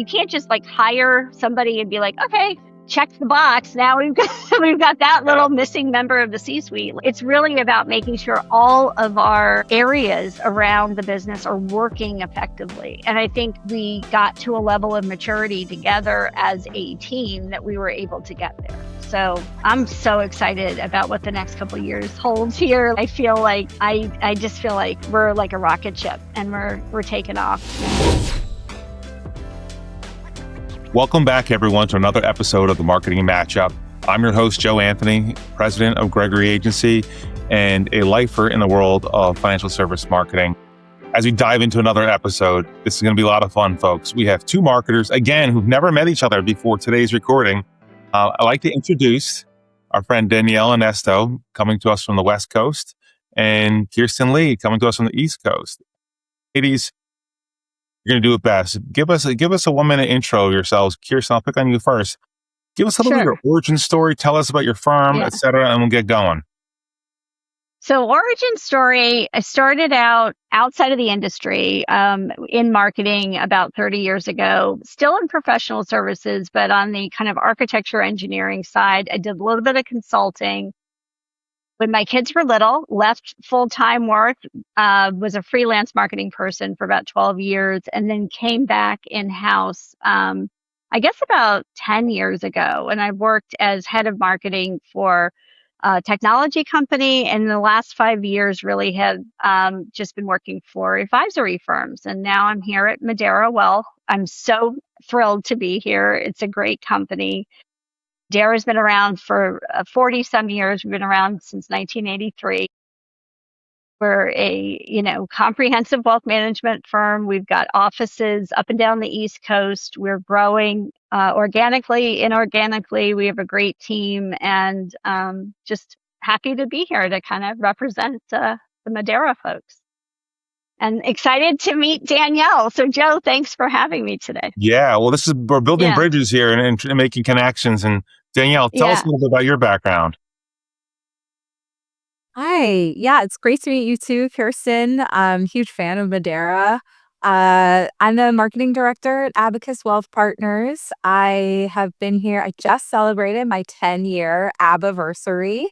You can't just like hire somebody and be like, okay, check the box. Now we've got that little missing member of the C-suite. It's really about making sure all of our areas around the business are working effectively. And I think we got to a level of maturity together as a team that we were able to get there. So I'm so excited about what the next couple of years holds here. I feel like I just feel like we're like a rocket ship and we're taking off. Welcome back, everyone, to another episode of the Marketing Matchup. I'm your host, Joe Anthony, president of Gregory Agency and a lifer in the world of financial service marketing. As we dive into another episode, this is going to be a lot of fun, folks. We have two marketers, again, who've never met each other before today's recording. I'd like to introduce our friend Danielle Onesto, coming to us from the West Coast, and Kirsten Ly, coming to us from the East Coast. Ladies, you're going to do it best. Give us a 1-minute intro of yourselves. Kirsten, I'll pick on you first. Give us a little bit of your origin story. Tell us about your firm, et cetera, and we'll get going. So origin story, I started out outside of the industry in marketing about 30 years ago, still in professional services, but on the kind of architecture engineering side. I did a little bit of consulting. When my kids were little, left full-time work, was a freelance marketing person for about 12 years, and then came back in-house, I guess about 10 years ago. And I worked as head of marketing for a technology company. And in the last 5 years, really have just been working for advisory firms. And now I'm here at Modera Wealth. I'm so thrilled to be here. It's a great company. Modera's been around for 40 some years. We've been around since 1983. We're a, comprehensive wealth management firm. We've got offices up and down the East Coast. We're growing organically, inorganically. We have a great team, and just happy to be here to kind of represent the Modera folks. And excited to meet Danielle. So Joe, thanks for having me today. Yeah, well, we're building bridges here and making connections. And Danielle, tell us a little bit about your background. Hi. Yeah, it's great to meet you too, Kirsten. I'm a huge fan of Modera. I'm the marketing director at Abacus Wealth Partners. I have been here. I just celebrated my 10-year Abiversary.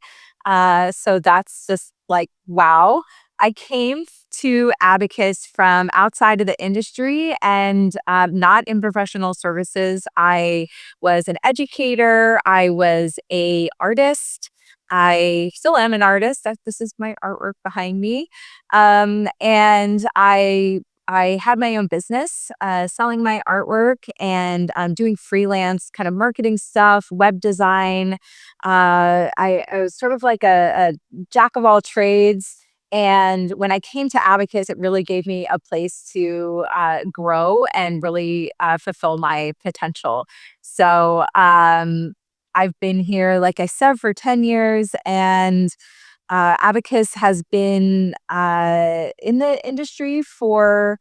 So that's just like, wow. I came to Abacus from outside of the industry and not in professional services. I was an educator. I was an artist. I still am an artist. This is my artwork behind me. And I had my own business selling my artwork and doing freelance kind of marketing stuff, web design. I was sort of like a jack of all trades. And when I came to Abacus, it really gave me a place to grow and really fulfill my potential. So I've been here, like I said, for 10 years, and Abacus has been in the industry for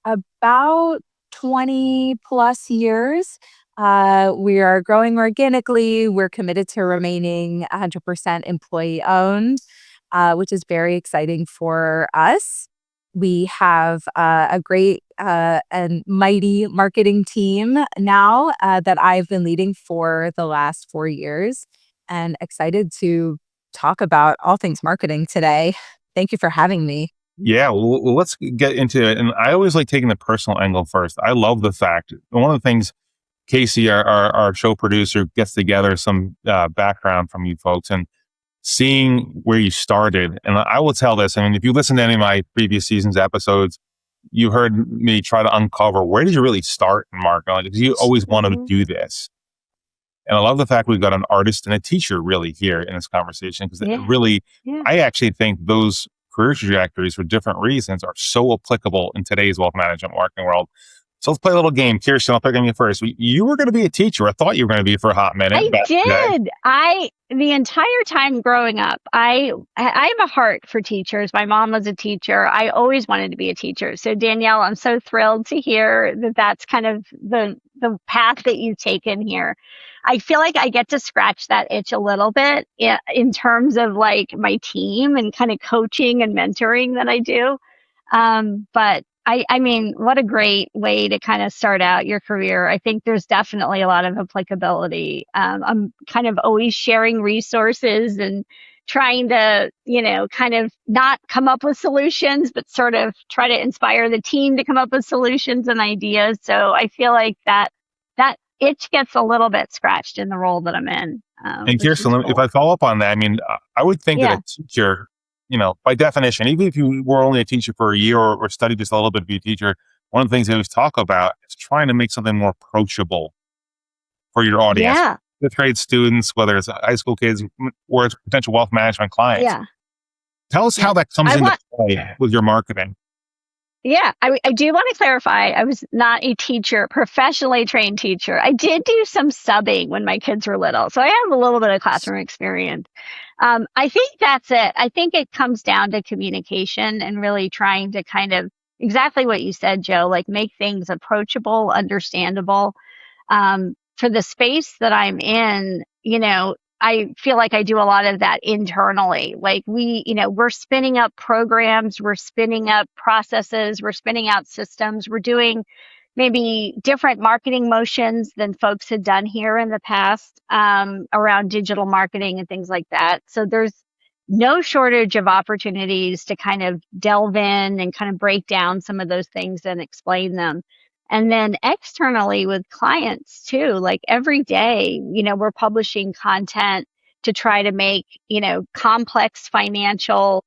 about 20 plus years. We are growing organically. We're committed to remaining 100% employee owned, which is very exciting for us. We have a great and mighty marketing team now that I've been leading for the last 4 years, and excited to talk about all things marketing today. Thank you for having me. Yeah, well, let's get into it. And I always like taking the personal angle first. I love the fact, one of the things, Casey, our show producer, gets together some background from you folks and seeing where you started. And I will tell this, I mean, if you listen to any of my previous seasons episodes, you heard me try to uncover where did you really start in marketing? Because you always wanted to do this. And I love the fact we've got an artist and a teacher really here in this conversation, because I actually think those career trajectories for different reasons are so applicable in today's wealth management marketing world. So let's play a little game. Kirsten, I'll pick on you first. You were going to be a teacher. I thought you were going to be for a hot minute. I did. The entire time growing up, I have a heart for teachers. My mom was a teacher. I always wanted to be a teacher. So Danielle, I'm so thrilled to hear that that's kind of the path that you've taken here. I feel like I get to scratch that itch a little bit in terms of like my team and kind of coaching and mentoring that I do. But I mean, what a great way to kind of start out your career. I think there's definitely a lot of applicability. I'm kind of always sharing resources and trying to, kind of not come up with solutions, but sort of try to inspire the team to come up with solutions and ideas. So I feel like that itch gets a little bit scratched in the role that I'm in, And which Kirsten, is if cool. I follow up on that, I mean, I would think that Yeah. a teacher, by definition, even if you were only a teacher for a year or studied just a little bit to be a teacher, one of the things they always talk about is trying to make something more approachable for your audience, Yeah. fifth grade students, whether it's high school kids or it's potential wealth management clients. Yeah. Tell us Yeah. how that comes I into want play with your marketing. Yeah, I do want to clarify. I was not a teacher, professionally trained teacher. I did do some subbing when my kids were little, so I have a little bit of classroom experience. I think that's it. I think it comes down to communication and really trying to kind of exactly what you said, Joe, like make things approachable, understandable. For the space that I'm in, I feel like I do a lot of that internally. Like we're spinning up programs, we're spinning up processes, we're spinning out systems, we're doing maybe different marketing motions than folks had done here in the past around digital marketing and things like that. So there's no shortage of opportunities to kind of delve in and kind of break down some of those things and explain them. And then externally with clients too, like every day, we're publishing content to try to make, complex financial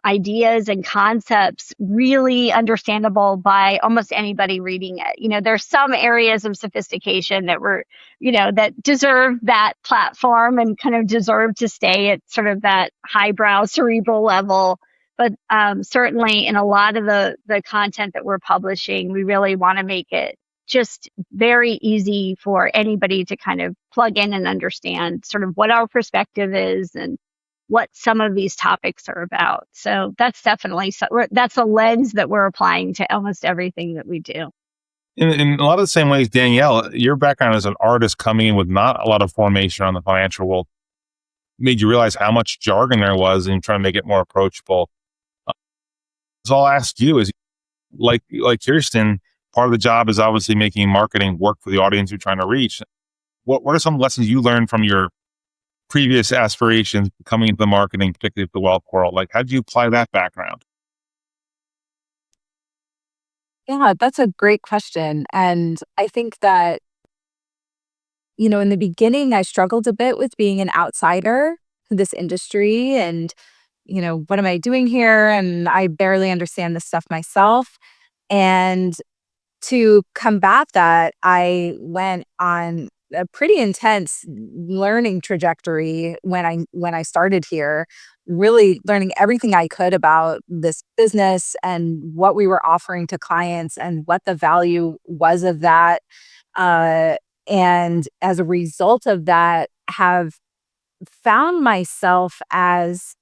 ideas and concepts really understandable by almost anybody reading it. There's some areas of sophistication that deserve that platform and kind of deserve to stay at sort of that highbrow cerebral level. But certainly in a lot of the content that we're publishing, we really want to make it just very easy for anybody to kind of plug in and understand sort of what our perspective is and what some of these topics are about. So that's definitely that's a lens that we're applying to almost everything that we do. In a lot of the same ways, Danielle, your background as an artist coming in with not a lot of formation on the financial world made you realize how much jargon there was and trying to make it more approachable. So I'll ask you is like Kirsten, part of the job is obviously making marketing work for the audience you're trying to reach. What are some lessons you learned from your previous aspirations coming into the marketing, particularly the wealth world? Like, how did you apply that background? Yeah, that's a great question. And I think that, in the beginning, I struggled a bit with being an outsider to this industry and, what am I doing here? And I barely understand this stuff myself. And to combat that, I went on a pretty intense learning trajectory when I started here, really learning everything I could about this business and what we were offering to clients and what the value was of that. Uh, and as a result of that, have found myself as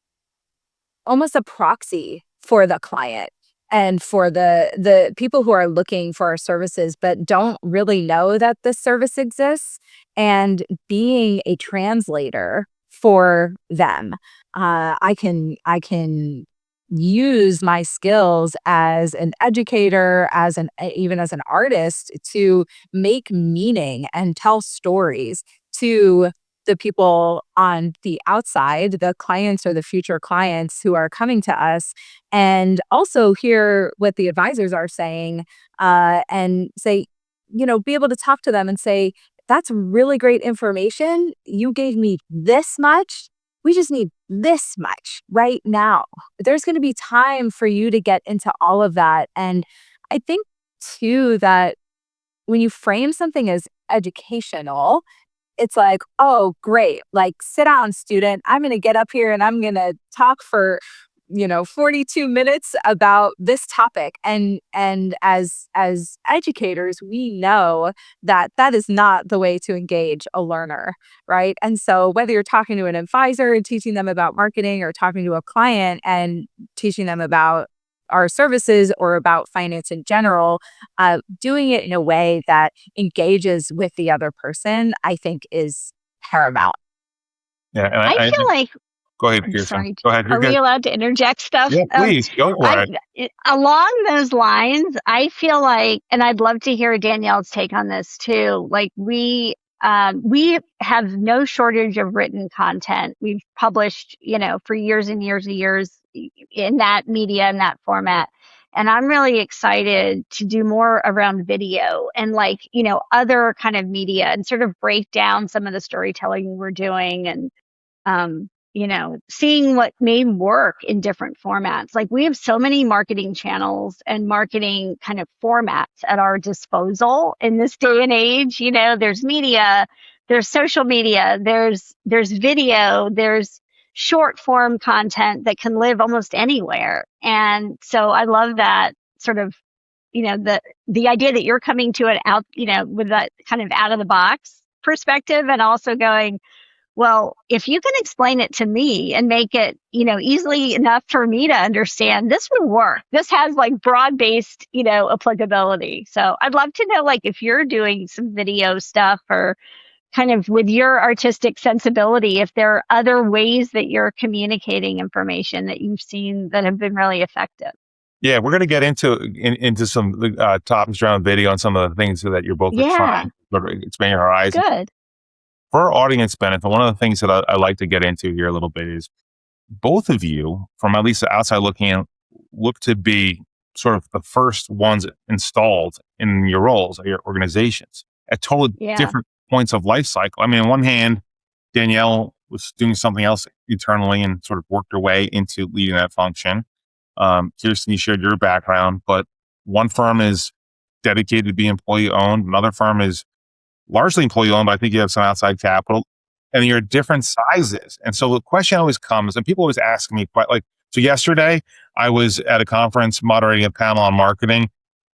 almost a proxy for the client and for the people who are looking for our services but don't really know that this service exists, and being a translator for them. I can use my skills as an educator, even as an artist, to make meaning and tell stories to the people on the outside, the clients or the future clients who are coming to us, and also hear what the advisors are saying, and say, be able to talk to them and say, that's really great information. You gave me this much. We just need this much right now. There's going to be time for you to get into all of that. And I think too that when you frame something as educational, it's like, oh, great. Like, sit down, student. I'm going to get up here and I'm going to talk for, 42 minutes about this topic. And as educators, we know that that is not the way to engage a learner, right? And so whether you're talking to an advisor and teaching them about marketing, or talking to a client and teaching them about our services or about finance in general, doing it in a way that engages with the other person, I think is paramount. Yeah, and I feel like Go ahead, I'm Kirsten. sorry. Go ahead. You're Are we good. allowed to interject stuff? Yeah, please go for it. Along those lines, I feel like, and I'd love to hear Danielle's take on this too. Like we have no shortage of written content. We've published, for years and years and years in that media, in that format. And I'm really excited to do more around video and other kind of media and sort of break down some of the storytelling we're doing and seeing what may work in different formats. Like we have so many marketing channels and marketing kind of formats at our disposal in this day and age. There's media, there's social media, there's video, there's short form content that can live almost anywhere. And so I love that sort of, the idea that you're coming to it out, with that kind of out of the box perspective and also going, well, if you can explain it to me and make it, easily enough for me to understand, this would work. This has broad-based, applicability. So I'd love to know, if you're doing some video stuff or kind of with your artistic sensibility, if there are other ways that you're communicating information that you've seen that have been really effective. Yeah, we're going to get into some topics around video and some of the things that you're both trying to expand your horizon. Good. For our audience benefit, one of the things that I like to get into here a little bit is both of you, from at least the outside looking in, look to be sort of the first ones installed in your roles or your organizations at totally different points of life cycle. I mean, on one hand, Danielle was doing something else internally and sort of worked her way into leading that function. Kirsten, you shared your background, but one firm is dedicated to be employee owned. Another firm is largely employee owned, but I think you have some outside capital, and you're different sizes. And so the question always comes, and people always ask me, so yesterday I was at a conference moderating a panel on marketing.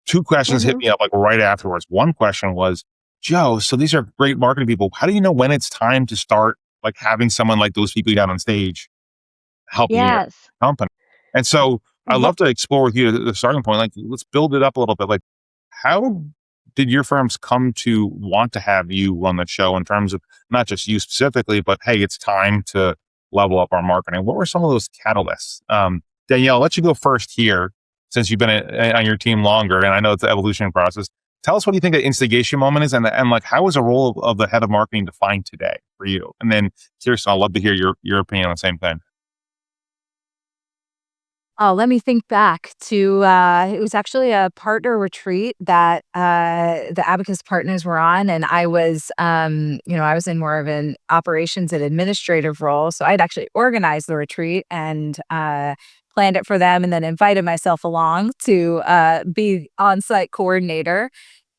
Two questions hit me up right afterwards. One question was, Joe, so these are great marketing people. How do you know when it's time to start having someone like those people down on stage helping your company? And so I'd love to explore with you the starting point. Let's build it up a little bit. How did your firms come to want to have you run the show in terms of not just you specifically, but hey, it's time to level up our marketing? What were some of those catalysts? Danielle, I'll let you go first here since you've been on your team longer, and I know it's an evolution process. Tell us what you think the instigation moment is, and how is the role of the head of marketing defined today for you? And then Kirsten, I'd love to hear your opinion on the same thing. Oh, let me think back to, it was actually a partner retreat that the Abacus Partners were on. And I was, I was in more of an operations and administrative role. So I'd actually organized the retreat and planned it for them and then invited myself along to be on-site coordinator.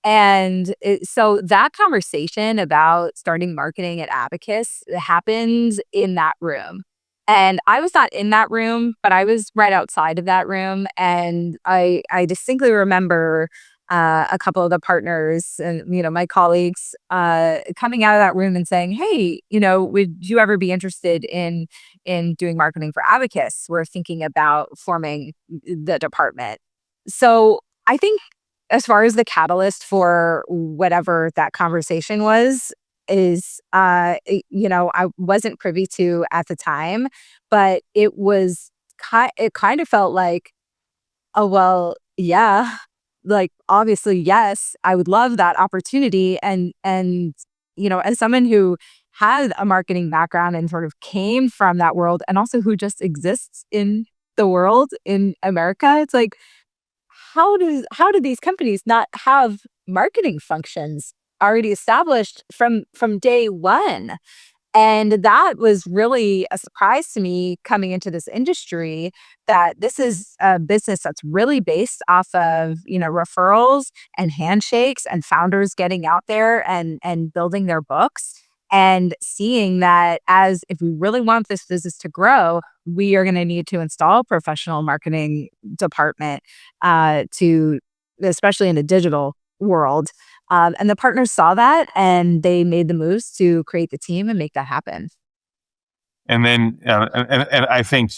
And so that conversation about starting marketing at Abacus happened in that room. And I was not in that room, but I was right outside of that room. And I distinctly remember a couple of the partners and, my colleagues coming out of that room and saying, hey, would you ever be interested in doing marketing for Abacus? We're thinking about forming the department. So I think as far as the catalyst for whatever that conversation was, is, I wasn't privy to at the time, but it kind of felt like, oh, well, yeah, obviously, yes, I would love that opportunity. And, as someone who had a marketing background and sort of came from that world and also who just exists in the world in America, it's like, how do these companies not have marketing functions already established from day one? And that was really a surprise to me coming into this industry, that this is a business that's really based off of, referrals and handshakes and founders getting out there and building their books and seeing that as if we really want this business to grow, we are going to need to install a professional marketing department especially in a digital world. And the partners saw that and they made the moves to create the team and make that happen. And then, and I think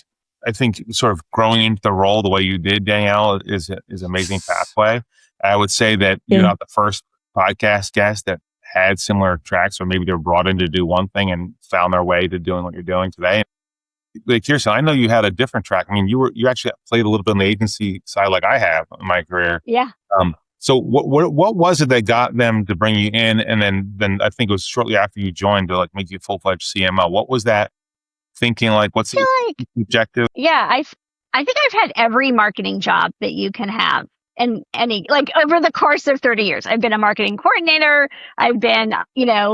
sort of growing into the role the way you did, Danielle, is an amazing pathway. I would say that you're not the first podcast guest that had similar tracks, or maybe they're brought in to do one thing and found their way to doing what you're doing today. like Kirsten, I know you had a different track. I mean, you actually played a little bit on the agency side, like I have in my career. Yeah. So what was it that got them to bring you in, and then I think it was shortly after you joined to like make you a full-fledged CMO. What was that thinking like? What's the objective? Yeah, I think I've had every marketing job that you can have. And any, like, over the course of 30 years, I've been a marketing coordinator. I've been,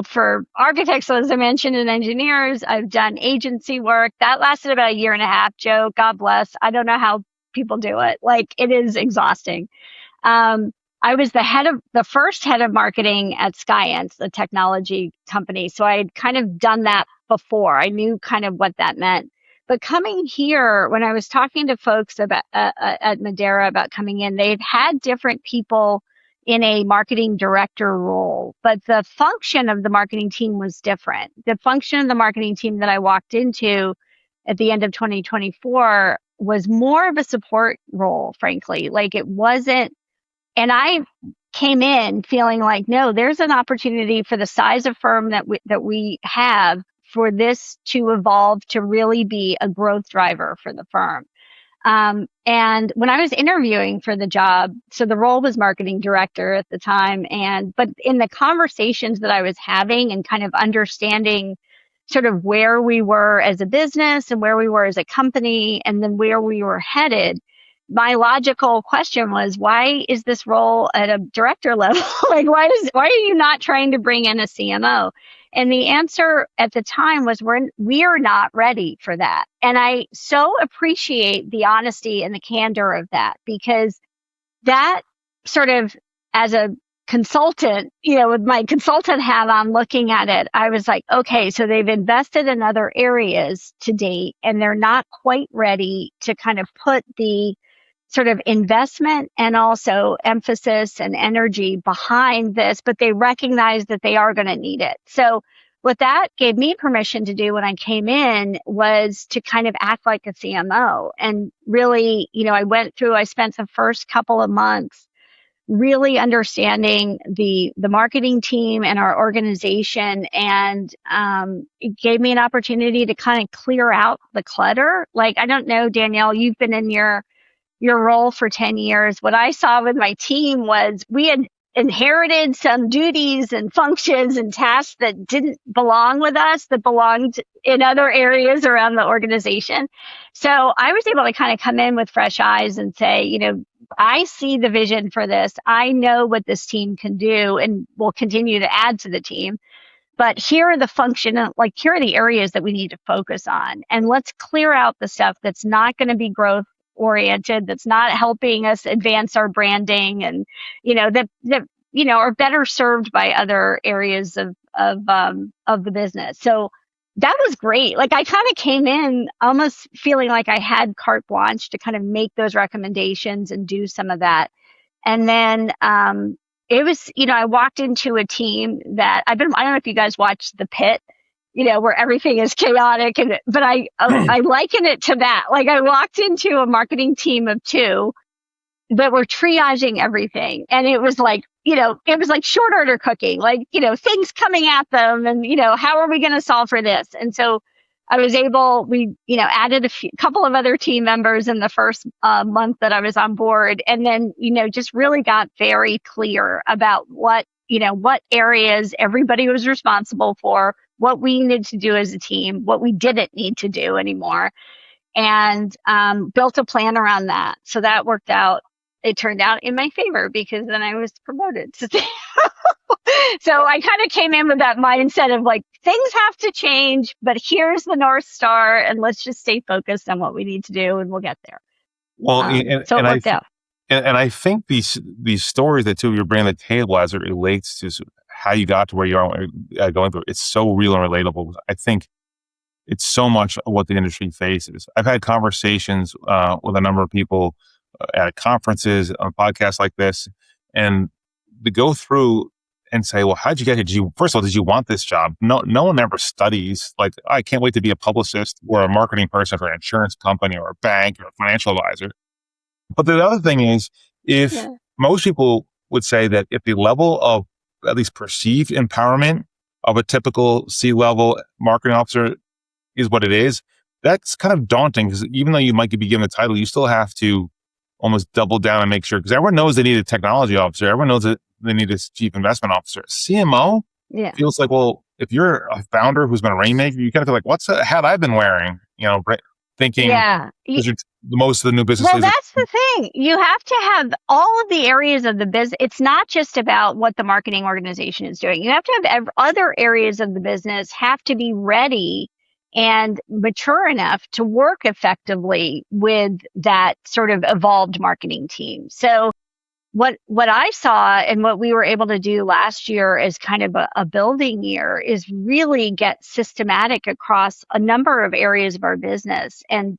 for architects, as I mentioned, and engineers. I've done agency work. That lasted about a year and a half, Joe. God bless. I don't know how people do it. Like, it is exhausting. I was the first head of marketing at Skyence, the technology company. So I had kind of done that before. I knew kind of what that meant. But coming here, when I was talking to folks about at Modera about coming in, they've had different people in a marketing director role, but the function of the marketing team was different. The function of the marketing team that I walked into at the end of 2024 was more of a support role, frankly. Like, it wasn't, and I came in feeling like, no, there's an opportunity for the size of firm that we have for this to evolve to really be a growth driver for the firm. And when I was interviewing for the job, so the role was marketing director at the time, but in the conversations that I was having and kind of understanding sort of where we were as a business and where we were as a company and then where we were headed, my logical question was, why is this role at a director level? Like, why are you not trying to bring in a CMO? And the answer at the time was, we're not ready for that. And I so appreciate the honesty and the candor of that, because that sort of, as a consultant, with my consultant hat on looking at it, I was like, okay, so they've invested in other areas to date, and they're not quite ready to kind of put the sort of investment and also emphasis and energy behind this, but they recognize that they are going to need it. So what that gave me permission to do when I came in was to kind of act like a CMO. And really, I spent the first couple of months really understanding the marketing team and our organization. And it gave me an opportunity to kind of clear out the clutter. Like, I don't know, Danielle, you've been in your role for 10 years. What I saw with my team was we had inherited some duties and functions and tasks that didn't belong with us, that belonged in other areas around the organization. So I was able to kind of come in with fresh eyes and say, I see the vision for this. I know what this team can do and will continue to add to the team. But here are here are the areas that we need to focus on. And let's clear out the stuff that's not going to be growth oriented, that's not helping us advance our branding, and that are better served by other areas of the business. So that was great. Like, I kind of came in almost feeling like I had carte blanche to kind of make those recommendations and do some of that. And then it was, I walked into a team that I don't know if you guys watched The Pit, where everything is chaotic, but I liken it to that. Like, I walked into a marketing team of 2 that were triaging everything. And it was like, it was like short order cooking, like, things coming at them and, how are we going to solve for this? And so we added a couple of other team members in the first month that I was on board. And then, just really got very clear about what areas everybody was responsible for, what we needed to do as a team, what we didn't need to do anymore, and built a plan around that. So that worked out. It turned out in my favor because then I was promoted. So I kind of came in with that mindset of like, things have to change, but here's the North Star, and let's just stay focused on what we need to do, and we'll get there. Well, so it worked out. And I think these stories that two of you bring to the table as it relates to how you got to where you are going through, it's so real and relatable. I think it's so much of what the industry faces. I've had conversations with a number of people at conferences, on podcasts like this, and to go through and say, well, how'd you get here? First of all, did you want this job? No one ever studies, like, I can't wait to be a publicist or a marketing person for an insurance company or a bank or a financial advisor. But the other thing is, most people would say that if the level of at least perceived empowerment of a typical C-level marketing officer is what it is, that's kind of daunting because even though you might be given the title, you still have to almost double down and make sure, because everyone knows they need a technology officer. Everyone knows that they need a chief investment officer. CMO Yeah. feels like, well, if you're a founder who's been a rainmaker, you kind of feel like, what's the hat I've been wearing? Thinking Yeah. because most of the new business Well, leaders that's the thing. You have to have all of the areas of the business. It's not just about what the marketing organization is doing. You have to have other areas of the business have to be ready and mature enough to work effectively with that sort of evolved marketing team. So what I saw and what we were able to do last year as kind of a building year is really get systematic across a number of areas of our business, and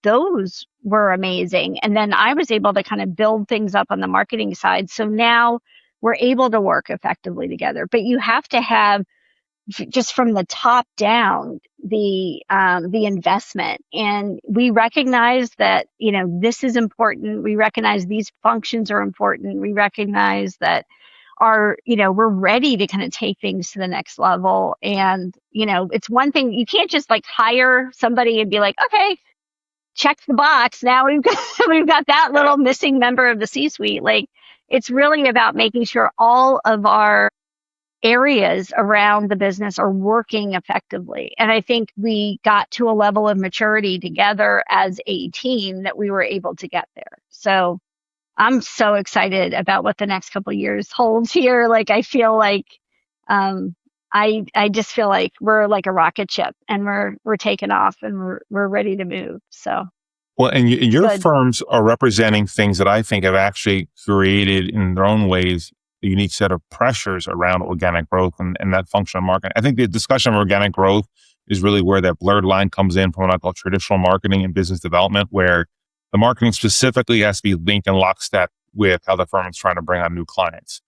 those were amazing. And then I was able to kind of build things up on the marketing side. So now we're able to work effectively together. But you have to have just from the top down the investment, and we recognize that this is important. We recognize these functions are important. We recognize that we're ready to kind of take things to the next level. And it's one thing, you can't just like hire somebody and be like, okay, check the box, now we've got we've got that little missing member of the C-suite. Like, it's really about making sure all of our areas around the business are working effectively. And I think we got to a level of maturity together as a team that we were able to get there. So I'm so excited about what the next couple of years holds here. Like, I feel like I just feel like we're like a rocket ship, and we're taking off, and we're ready to move. So well, and your good. firms are representing things that I think have actually created in their own ways a unique set of pressures around organic growth and that functional marketing. I think the discussion of organic growth is really where that blurred line comes in from what I call traditional marketing and business development, where the marketing specifically has to be linked in lockstep with how the firm is trying to bring on new clients.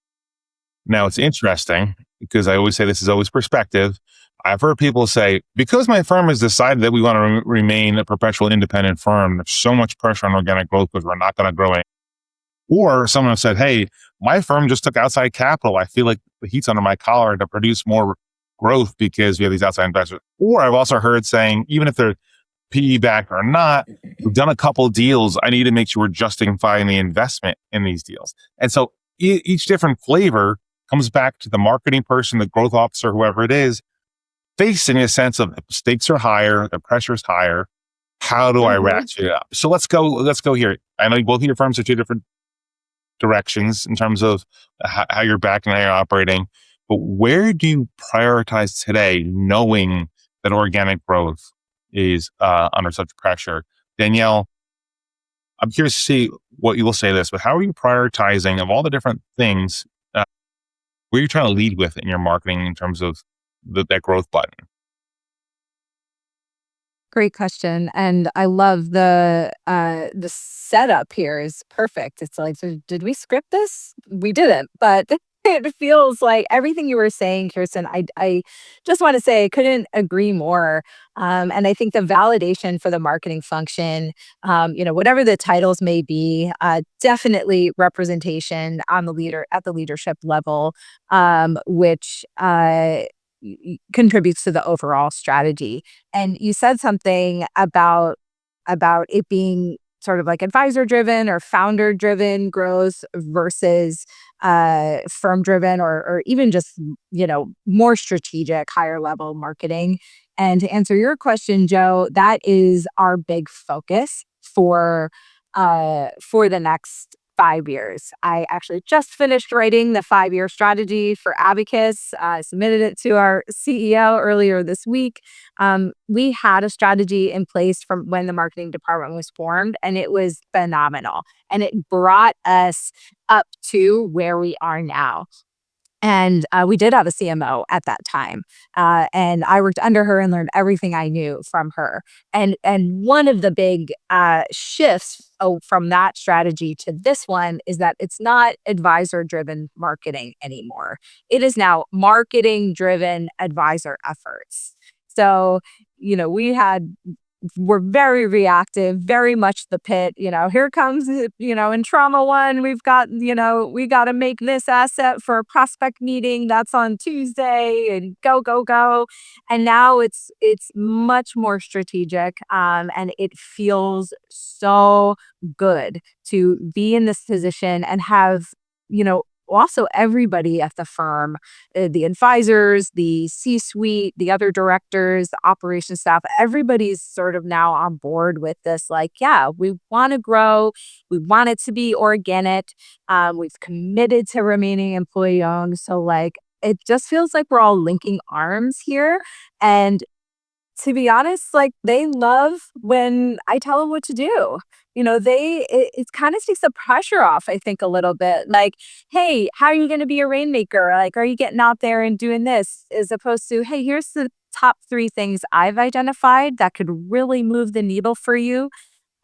Now, it's interesting because I always say this is always perspective. I've heard people say, because my firm has decided that we want to remain a perpetual independent firm, there's so much pressure on organic growth because we're not going to grow it. Or someone said, hey, my firm just took outside capital. I feel like the heat's under my collar to produce more growth because we have these outside investors. Or I've also heard saying, even if they're PE backed or not, we've done a couple of deals. I need to make sure we're justifying the investment in these deals. And so each different flavor comes back to the marketing person, the growth officer, whoever it is, facing a sense of the stakes are higher, the pressure is higher. How do I ratchet it up? So let's go here. I know both of your firms are two different directions in terms of how you're backing, how you're operating, but where do you prioritize today, knowing that organic growth is under such pressure? Danielle, I'm curious to see what you will say this, but how are you prioritizing of all the different things? Where are you trying to lead with in your marketing in terms of that growth button? Great question. And I love the setup here is perfect. It's like, so did we script this? We didn't, but it feels like everything you were saying, Kirsten, I just want to say I couldn't agree more. And I think the validation for the marketing function, whatever the titles may be, definitely representation on at the leadership level, which contributes to the overall strategy. And you said something about it being sort of like advisor driven or founder driven growth versus firm driven or even just more strategic, higher level marketing. And to answer your question, Joe, that is our big focus for the next 5 years. I actually just finished writing the 5-year strategy for Abacus. I submitted it to our CEO earlier this week. We had a strategy in place from when the marketing department was formed, and it was phenomenal. And it brought us up to where we are now. And we did have a CMO at that time. And I worked under her and learned everything I knew from her. And one of the big shifts from that strategy to this one is that it's not advisor-driven marketing anymore. It is now marketing-driven advisor efforts. So, we had we're very reactive, very much the pit. Here comes, in trauma one, we've got, we got to make this asset for a prospect meeting that's on Tuesday, and go, go, go. And now it's much more strategic, and it feels so good to be in this position and have, also everybody at the firm, the advisors, the C-suite, the other directors, the operations staff, everybody's sort of now on board with this. Like, yeah, we want to grow. We want it to be organic. We've committed to remaining employee owned. So like, it just feels like we're all linking arms here. And to be honest, like, they love when I tell them what to do. It kind of takes the pressure off, I think, a little bit. Like, hey, how are you going to be a rainmaker? Like, are you getting out there and doing this? As opposed to, hey, here's the top 3 things I've identified that could really move the needle for you,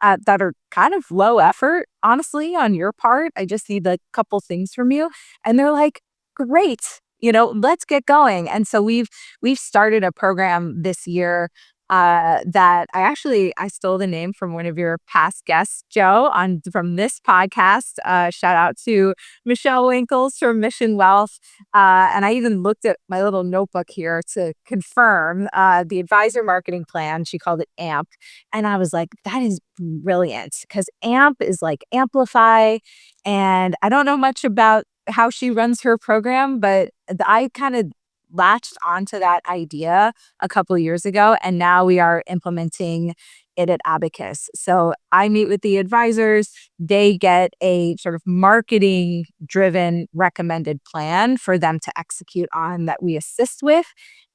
that are kind of low effort, honestly, on your part. I just need a couple things from you. And they're like, great, let's get going. And so we've started a program this year, that I stole the name from one of your past guests, Joe, from this podcast. Shout out to Michelle Winkles from Mission Wealth. And I even looked at my little notebook here to confirm the advisor marketing plan. She called it AMP. And I was like, that is brilliant, because AMP is like amplify. And I don't know much about how she runs her program, but I kind of latched onto that idea a couple of years ago, and now we are implementing it at Abacus. So I meet with the advisors. They get a sort of marketing driven recommended plan for them to execute on, that we assist with.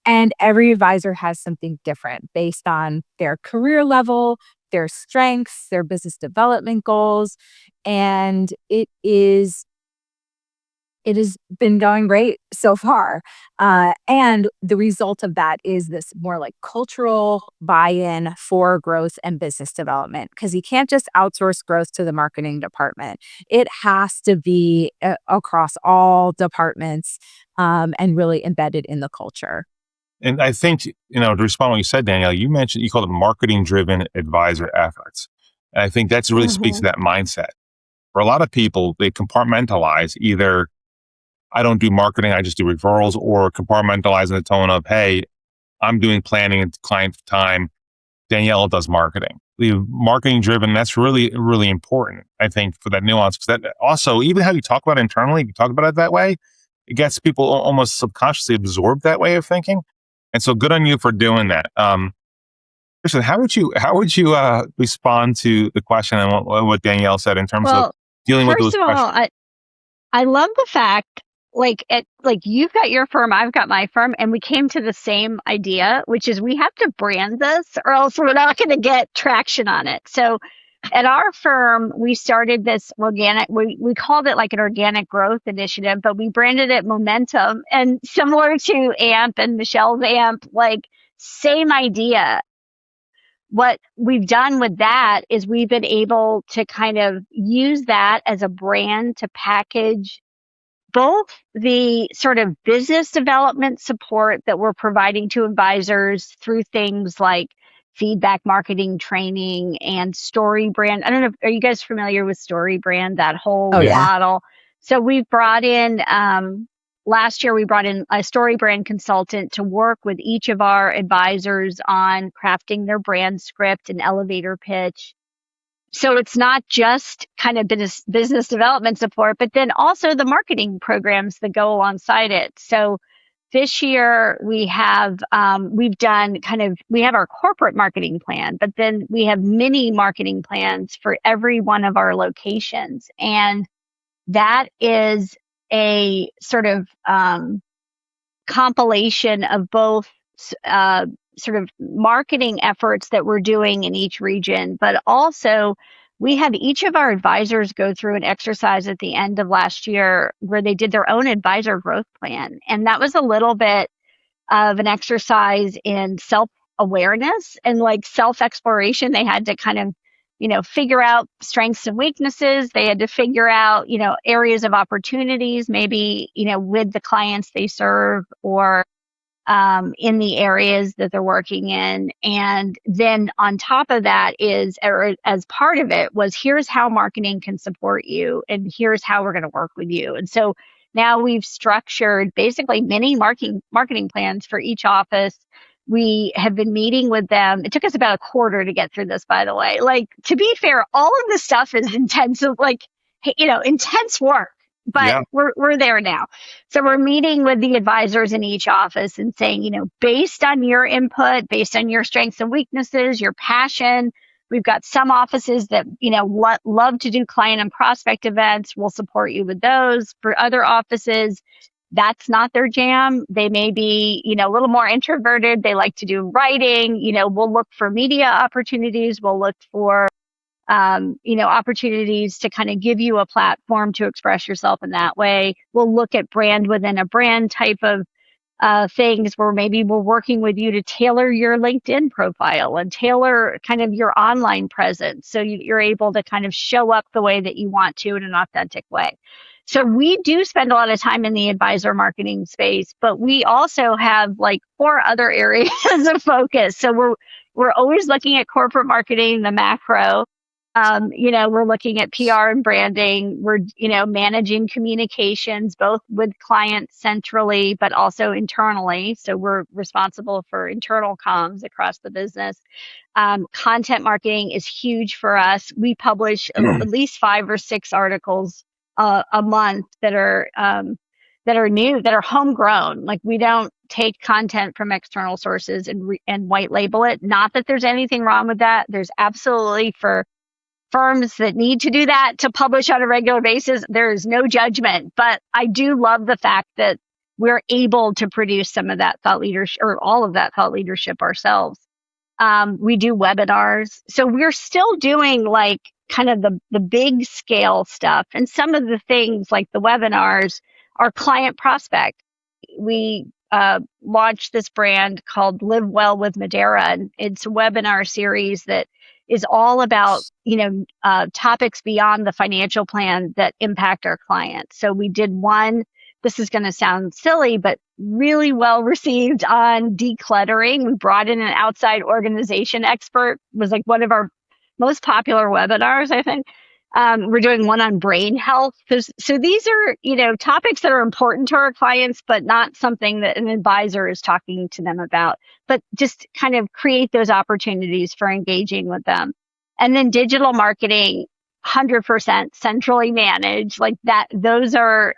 And every advisor has something different based on their career level, their strengths, their business development goals. And it has been going great so far. And the result of that is this more like cultural buy-in for growth and business development, because you can't just outsource growth to the marketing department. It has to be across all departments, and really embedded in the culture. And I think, to respond to what you said, Danielle, you called it marketing-driven advisor efforts. And I think that's really speaks to that mindset. For a lot of people, they compartmentalize either, I don't do marketing, I just do referrals, or compartmentalize in the tone of, hey, I'm doing planning and client time, Danielle does marketing. The marketing driven, that's really, really important, I think, for that nuance. Because that also, even how you talk about it internally, if you talk about it that way, it gets people almost subconsciously absorbed that way of thinking. And so good on you for doing that. Kirsten, how would you respond to the question and what Danielle said in terms of dealing with those questions? First of all, I love the fact, like you've got your firm, I've got my firm, and we came to the same idea, which is we have to brand this or else we're not going to get traction on it. So at our firm, we started this organic, we called it like an organic growth initiative, but we branded it Momentum, and similar to AMP and Michelle's AMP, like same idea. What we've done with that is we've been able to kind of use that as a brand to package both the sort of business development support that we're providing to advisors through things like feedback marketing training and story brand. I don't know, are you guys familiar with story brand, that whole model? So we've brought in, last year we brought in a story brand consultant to work with each of our advisors on crafting their brand script and elevator pitch. So it's not just kind of business development support, but then also the marketing programs that go alongside it. So this year we have, we have our corporate marketing plan, but then we have mini marketing plans for every one of our locations. And that is a sort of compilation of both sort of marketing efforts that we're doing in each region, but also we had each of our advisors go through an exercise at the end of last year where they did their own advisor growth plan. And that was a little bit of an exercise in self-awareness and like self-exploration. They had to kind of, figure out strengths and weaknesses. They had to figure out, areas of opportunities, maybe, with the clients they serve, or in the areas that they're working in. And then on top of that is, or as part of it was, here's how marketing can support you and here's how we're going to work with you. And so now we've structured basically mini marketing plans for each office. We have been meeting with them. It took us about a quarter to get through this, by the way. Like, to be fair, all of this stuff is intensive, like, intense work, but Yeah. we're there now. So we're meeting with the advisors in each office and saying, based on your input, based on your strengths and weaknesses, your passion, we've got some offices that, love to do client and prospect events. We'll support you with those. For other offices, that's not their jam. They may be, a little more introverted. They like to do writing. We'll look for media opportunities. We'll look for, opportunities to kind of give you a platform to express yourself in that way. We'll look at brand within a brand type of things where maybe we're working with you to tailor your LinkedIn profile and tailor kind of your online presence so you're able to kind of show up the way that you want to in an authentic way. So we do spend a lot of time in the advisor marketing space, but we also have like 4 other areas of focus. So we're always looking at corporate marketing, the macro. We're looking at PR and branding. We're, managing communications, both with clients centrally, but also internally. So we're responsible for internal comms across the business. Content marketing is huge for us. We publish at least 5 or 6 articles a month that are new, that are homegrown. Like, we don't take content from external sources and white label it. Not that there's anything wrong with that. There's absolutely, for firms that need to do that, to publish on a regular basis, there is no judgment. But I do love the fact that we're able to produce some of that thought leadership, or all of that thought leadership ourselves. We do webinars. So we're still doing like kind of the big scale stuff. And some of the things like the webinars are client prospect. We launched this brand called Live Well with Modera, and it's a webinar series that is all about, topics beyond the financial plan that impact our clients. So we did one, this is going to sound silly, but really well received, on decluttering. We brought in an outside organization expert. It was like one of our most popular webinars, I think. We're doing one on brain health. So these are, topics that are important to our clients, but not something that an advisor is talking to them about, but just kind of create those opportunities for engaging with them. And then digital marketing, 100% centrally managed, like that. Those are,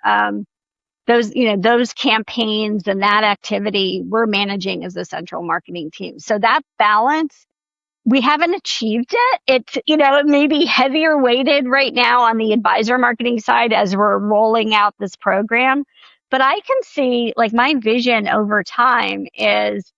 those campaigns and that activity we're managing as a central marketing team. So that balance, we haven't achieved it. It's, it may be heavier weighted right now on the advisor marketing side as we're rolling out this program. But I can see, like, my vision over time is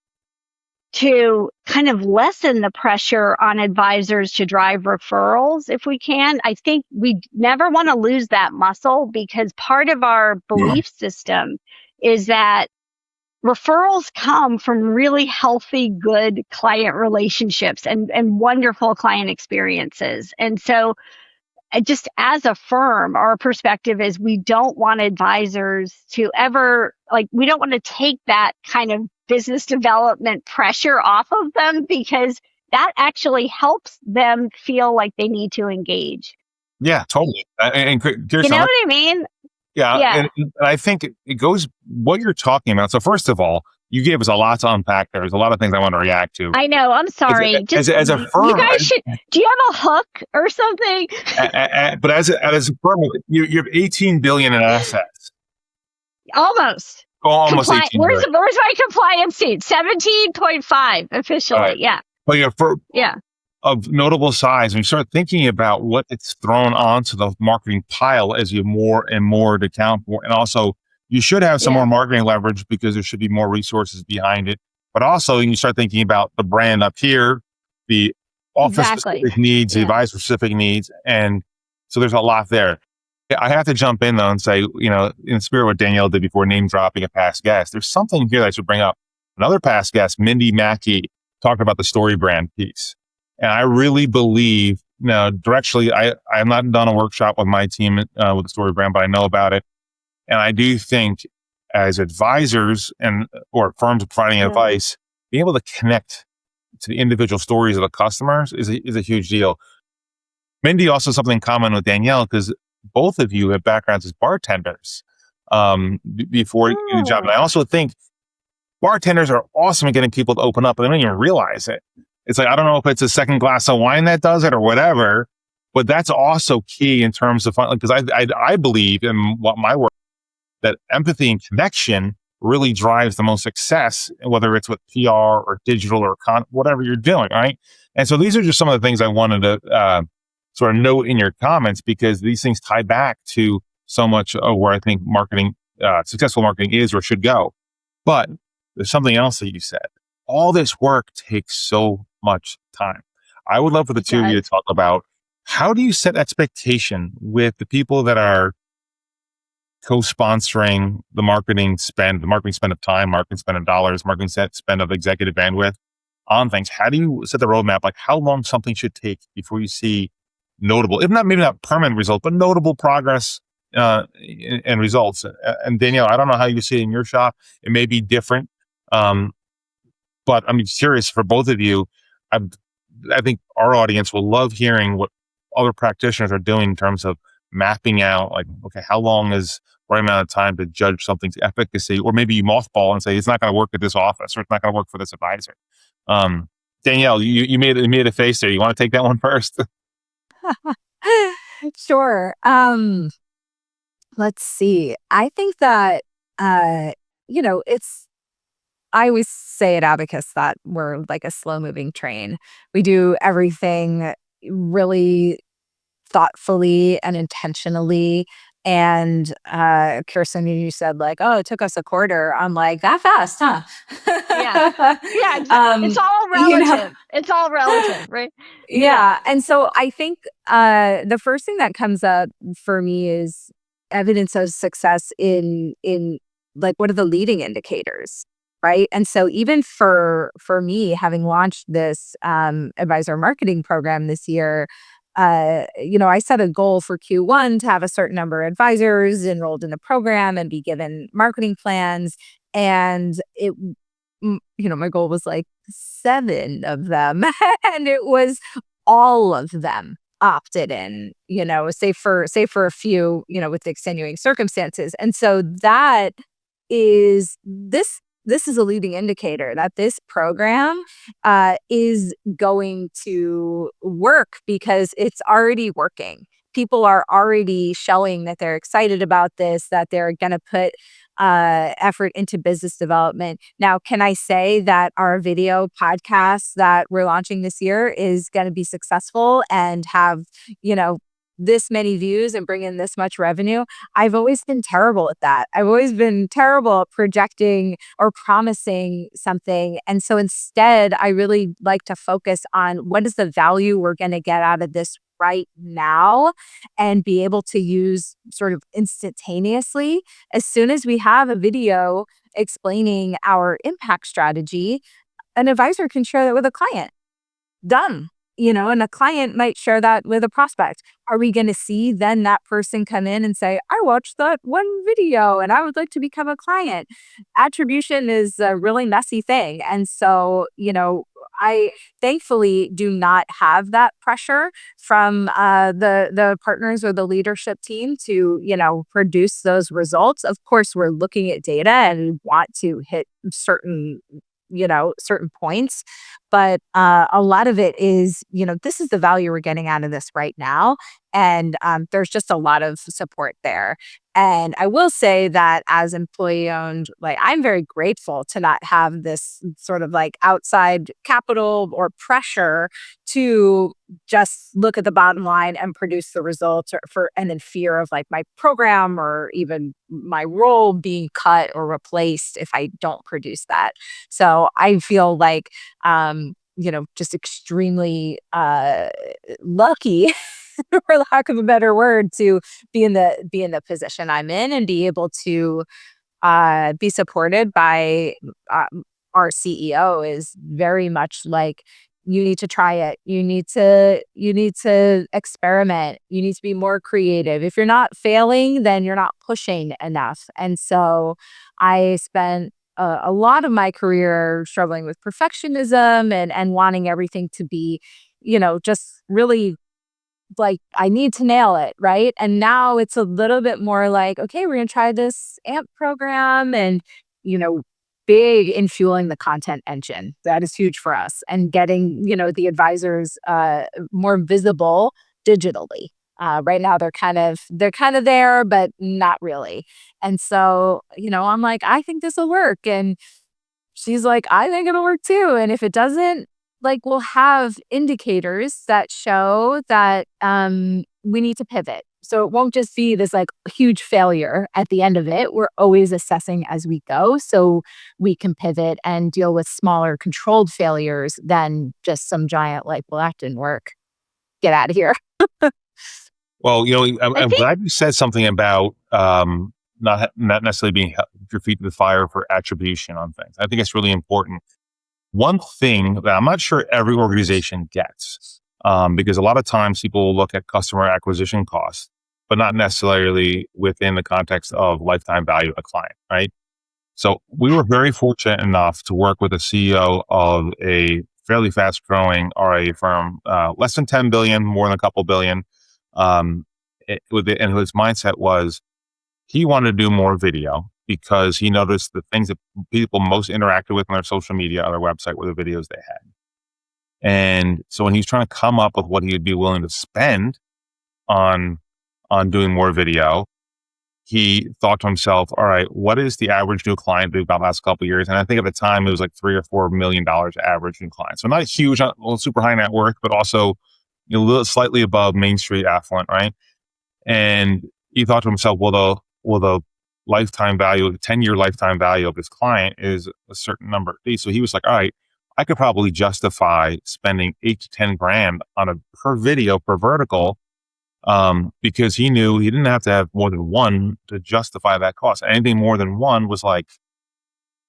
to kind of lessen the pressure on advisors to drive referrals if we can. I think we never want to lose that muscle, because part of our belief system is that referrals come from really healthy, good client relationships and wonderful client experiences. And so just as a firm, our perspective is we don't want advisors to ever, we don't want to take that kind of business development pressure off of them, because that actually helps them feel like they need to engage. Yeah, totally. And you know what I mean? Yeah. And I think it goes what you're talking about. So first of all, you gave us a lot to unpack. There's a lot of things I want to react to. I know. I'm sorry. As a firm, you guys should. Do you have a hook or something? But as a firm, you have 18 billion in assets. Almost. Almost 18 where's billion. Where's my compliance sheet? 17.5 officially. Right. Yeah. But of notable size, and you start thinking about what it's thrown onto the marketing pile as you have more and more to account for. And also, you should have some more marketing leverage because there should be more resources behind it. But also, you start thinking about the brand up here, the office-specific needs, the advisor-specific needs. And so there's a lot there. I have to jump in, though, and say, in spirit what Danielle did before name dropping a past guest, there's something here that I should bring up. Another past guest, Mindy Mackey, talked about the story brand piece. And I really believe, directionally, I have not done a workshop with my team with the story brand, but I know about it. And I do think as advisors or firms providing advice, being able to connect to the individual stories of the customers is a huge deal. Mindy also has something in common with Danielle, because both of you have backgrounds as bartenders before you do the job. And I also think bartenders are awesome at getting people to open up, and they don't even realize it. It's like, I don't know if it's a second glass of wine that does it or whatever, but that's also key in terms of fun. Because I believe in what my work, that empathy and connection really drives the most success, whether it's with PR or digital or whatever you're doing, right? And so these are just some of the things I wanted to sort of note in your comments, because these things tie back to so much of where I think marketing, successful marketing is or should go. But there's something else that you said. All this work takes so much time. I would love for the two of you to talk about, how do you set expectation with the people that are co-sponsoring the marketing spend of time, marketing spend of dollars, marketing spend of executive bandwidth on things? How do you set the roadmap? Like, how long something should take before you see notable, if not, maybe not permanent results, but notable progress and results? And Danielle, I don't know how you see it in your shop. It may be different. But I'm curious for both of you. I think our audience will love hearing what other practitioners are doing in terms of mapping out, like, okay, how long is the right amount of time to judge something's efficacy? Or maybe you mothball and say, it's not going to work at this office, or it's not going to work for this advisor. Danielle, you made a face there. You want to take that one first? Sure. Let's see. I think that, I always say at Abacus that we're like a slow moving train. We do everything really thoughtfully and intentionally. And Kirsten, you said like, oh, it took us a quarter. I'm like, that fast, huh? Yeah, exactly. It's all relative. It's all relative, right? Yeah. And so I think the first thing that comes up for me is evidence of success in like, what are the leading indicators? Right. And so even for me, having launched this advisor marketing program this year, I set a goal for Q1 to have a certain number of advisors enrolled in the program and be given marketing plans. And my goal was like 7 of them. And it was all of them opted in, save for a few, with the extenuating circumstances. And so that is this is a leading indicator that this program is going to work, because it's already working. People are already showing that they're excited about this, that they're going to put effort into business development. Now, can I say that our video podcast that we're launching this year is going to be successful and have, this many views and bring in this much revenue? I've always been terrible at that. I've always been terrible at projecting or promising something. And so instead, I really like to focus on what is the value we're going to get out of this right now, and be able to use sort of instantaneously. As soon as we have a video explaining our impact strategy, an advisor can share that with a client. Done. And a client might share that with a prospect. Are we going to see then that person come in and say, I watched that one video and I would like to become a client? Attribution is a really messy thing. And so, I thankfully do not have that pressure from the partners or the leadership team to, produce those results. Of course, we're looking at data and want to hit certain points. But a lot of it is, this is the value we're getting out of this right now. And there's just a lot of support there. And I will say that as employee owned, like, I'm very grateful to not have this sort of like outside capital or pressure to just look at the bottom line and produce the results, and in fear of like my program or even my role being cut or replaced if I don't produce that. So I feel like, just extremely lucky, for lack of a better word, to be in the position I'm in and be able to be supported by our CEO is very much like, you need to try it. You need to experiment. You need to be more creative. If you're not failing, then you're not pushing enough. And so I spent a lot of my career struggling with perfectionism and wanting everything to be, just really like I need to nail it, right? And now it's a little bit more like, okay, we're going to try this AMP program and, you know, big in fueling the content engine. That is huge for us and getting, the advisors more visible digitally. Right now they're kind of there, but not really. And so, I'm like, I think this will work. And she's like, I think it'll work too. And if it doesn't, like, we'll have indicators that show that we need to pivot. So it won't just be this like huge failure at the end of it. We're always assessing as we go so we can pivot and deal with smaller controlled failures than just some giant like, well, that didn't work. Get out of here. Well, I I'm think, glad you said something about not necessarily being your feet to the fire for attribution on things. I think it's really important. One thing that I'm not sure every organization gets, because a lot of times people will look at customer acquisition costs, but not necessarily within the context of lifetime value of a client, right? So we were very fortunate enough to work with a CEO of a fairly fast growing RIA firm, less than 10 billion, more than a couple billion. And his mindset was he wanted to do more video because he noticed the things that people most interacted with on their social media, on their website, were the videos they had. And so when he was trying to come up with what he would be willing to spend on doing more video, he thought to himself, all right, what is the average new client do about the last couple of years? And I think at the time it was like $3 or $4 million average new client. So not huge, not super high net worth, but also a little slightly above Main Street affluent, right? And he thought to himself, well, the lifetime value, the 10-year lifetime value of this client is a certain number of fees. So he was like, all right, I could probably justify spending 8 to 10 grand on a per video, per vertical, because he knew he didn't have to have more than one to justify that cost. Anything more than one was like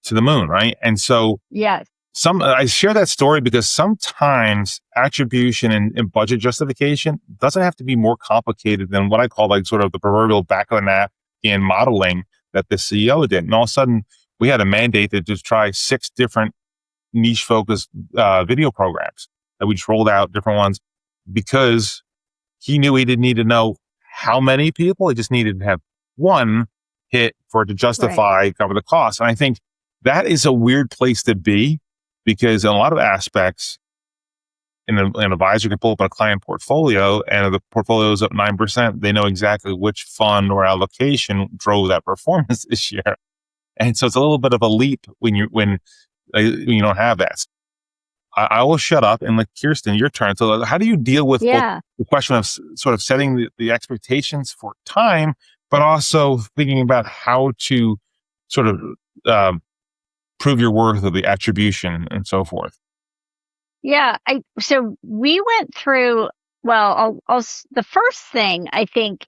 to the moon, right? And so yes. I share that story because sometimes attribution and budget justification doesn't have to be more complicated than what I call like sort of the proverbial back of the napkin modeling that the CEO did. And all of a sudden we had a mandate to just try 6 different niche focused video programs that we just rolled out, different ones, because he knew he didn't need to know how many people. He just needed to have one hit for it to justify, cover the cost. And I think that is a weird place to be, because in a lot of aspects, an advisor can pull up a client portfolio, and if the portfolio is up 9%, they know exactly which fund or allocation drove that performance this year. And so it's a little bit of a leap when you don't have that. I will shut up and let Kirsten, your turn. So how do you deal with both the question of sort of setting the expectations for time, but also thinking about how to sort of prove your worth of the attribution and so forth? Yeah. So we went through, well, the first thing, I think,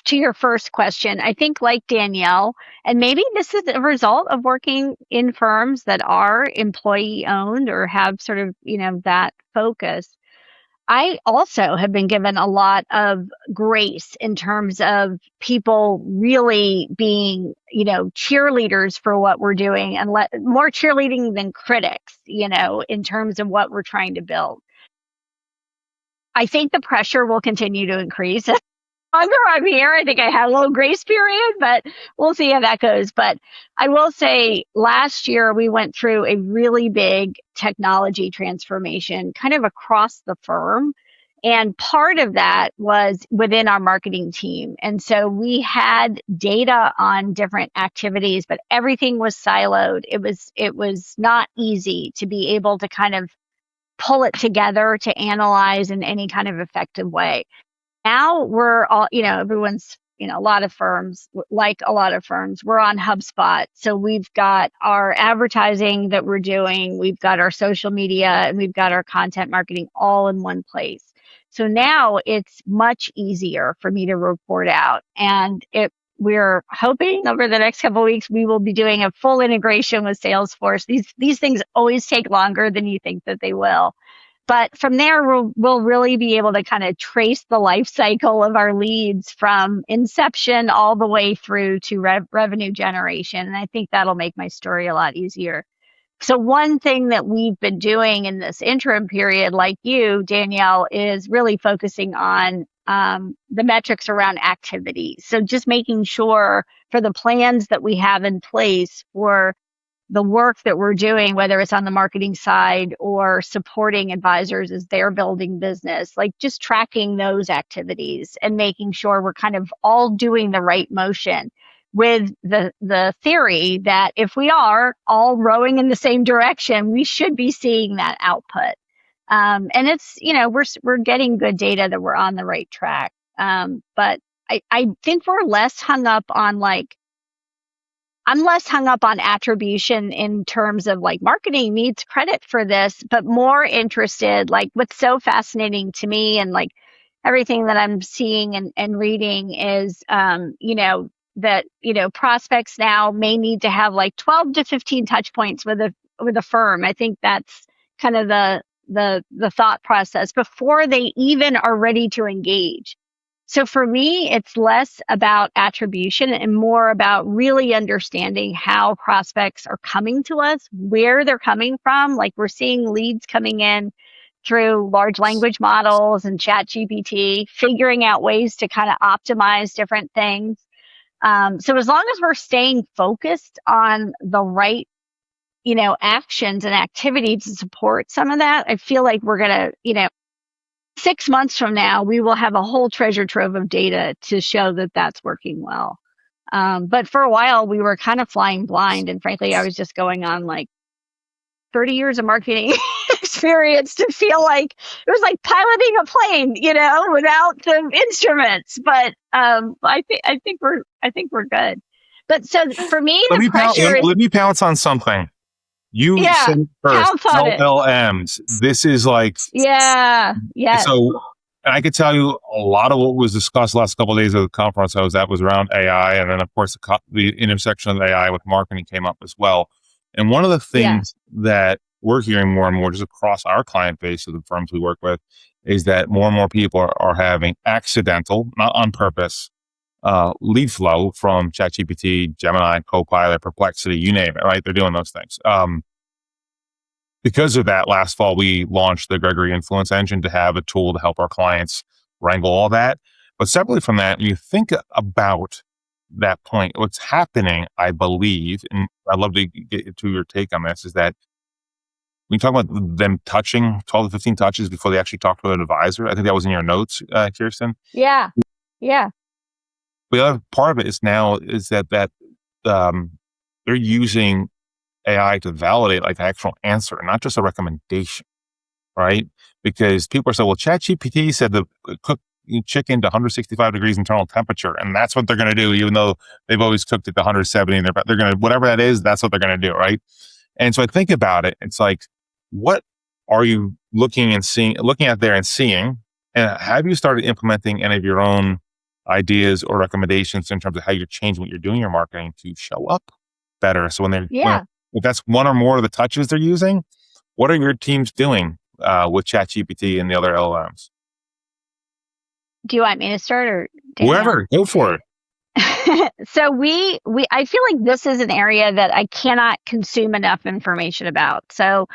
to your first question, I think like Danielle, and maybe this is a result of working in firms that are employee owned or have sort of, that focus. I also have been given a lot of grace in terms of people really being, cheerleaders for what we're doing, and more cheerleading than critics, in terms of what we're trying to build. I think the pressure will continue to increase. Longer I'm here, I think I had a little grace period, but we'll see how that goes. But I will say last year we went through a really big technology transformation kind of across the firm. And part of that was within our marketing team. And so we had data on different activities, but everything was siloed. It was not easy to be able to kind of pull it together to analyze in any kind of effective way. Now we're all, everyone's, a lot of firms, we're on HubSpot. So we've got our advertising that we're doing, we've got our social media, and we've got our content marketing all in one place. So now it's much easier for me to report out. And we're hoping over the next couple of weeks, we will be doing a full integration with Salesforce. These things always take longer than you think that they will. But from there, we'll really be able to kind of trace the life cycle of our leads from inception all the way through to revenue generation. And I think that'll make my story a lot easier. So one thing that we've been doing in this interim period, like you, Danielle, is really focusing on the metrics around activity. So just making sure for the plans that we have in place for the work that we're doing, whether it's on the marketing side or supporting advisors as they're building business, like just tracking those activities and making sure we're kind of all doing the right motion, with the theory that if we are all rowing in the same direction, we should be seeing that output. And it's, we're getting good data that we're on the right track. But I think we're less hung up on I'm less hung up on attribution in terms of like marketing needs credit for this, but more interested, like what's so fascinating to me and like everything that I'm seeing and reading is, that, prospects now may need to have like 12 to 15 touch points with a firm. I think that's kind of the thought process before they even are ready to engage. So for me, it's less about attribution and more about really understanding how prospects are coming to us, where they're coming from. Like we're seeing leads coming in through large language models and ChatGPT, figuring out ways to kind of optimize different things. So as long as we're staying focused on the right, actions and activity to support some of that, I feel like we're going to, 6 months from now, we will have a whole treasure trove of data to show that that's working well. But for a while, we were kind of flying blind. And frankly, I was just going on like 30 years of marketing experience to feel like it was like piloting a plane, without the instruments. But I think we're good. But so for me, the pressure is, let me pounce on something. You yeah, said first, pounce on it. LLMs. This is like, Yeah, yes. so I could tell you a lot of what was discussed the last couple of days of the conference I was at was around AI. And then, of course, the intersection of AI with marketing came up as well. And one of the things that we're hearing more and more just across our client base of the firms we work with is that more and more people are having accidental, not on purpose, lead flow from ChatGPT, Gemini, Copilot, Perplexity, you name it, right? They're doing those things. Because of that, last fall, we launched the Gregory Influence Engine to have a tool to help our clients wrangle all that. But separately from that, you think about that point, what's happening, I believe, and I'd love to get to your take on this, is that when you talk about them touching 12 to 15 touches before they actually talk to an advisor, I think that was in your notes, Kirsten. Yeah. The other part of it is that they're using AI to validate like the actual answer, not just a recommendation, right? Because people are saying, well, ChatGPT said to cook chicken to 165 degrees internal temperature, and that's what they're going to do, even though they've always cooked it to 170, and they're going to, whatever that is, that's what they're going to do, right? And so I think about it, it's like, what are you looking at there and seeing, and have you started implementing any of your own ideas or recommendations in terms of how you're changing what you're doing in your marketing to show up better? So if that's one or more of the touches they're using, what are your teams doing with ChatGPT and the other LLMs? Do you want me to start or Danielle? Whoever, go for it. So I feel like this is an area that I cannot consume enough information about. So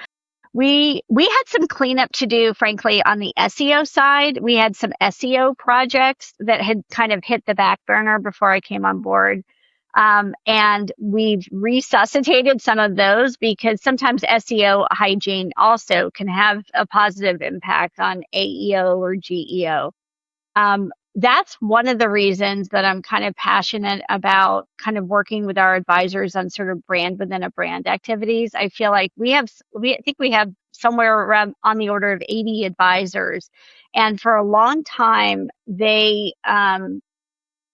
we had some cleanup to do, frankly, on the SEO side. We had some SEO projects that had kind of hit the back burner before I came on board. And we've resuscitated some of those because sometimes SEO hygiene also can have a positive impact on AEO or GEO. That's one of the reasons that I'm kind of passionate about kind of working with our advisors on sort of brand within a brand activities. I feel like I think we have somewhere around on the order of 80 advisors. And for a long time, they,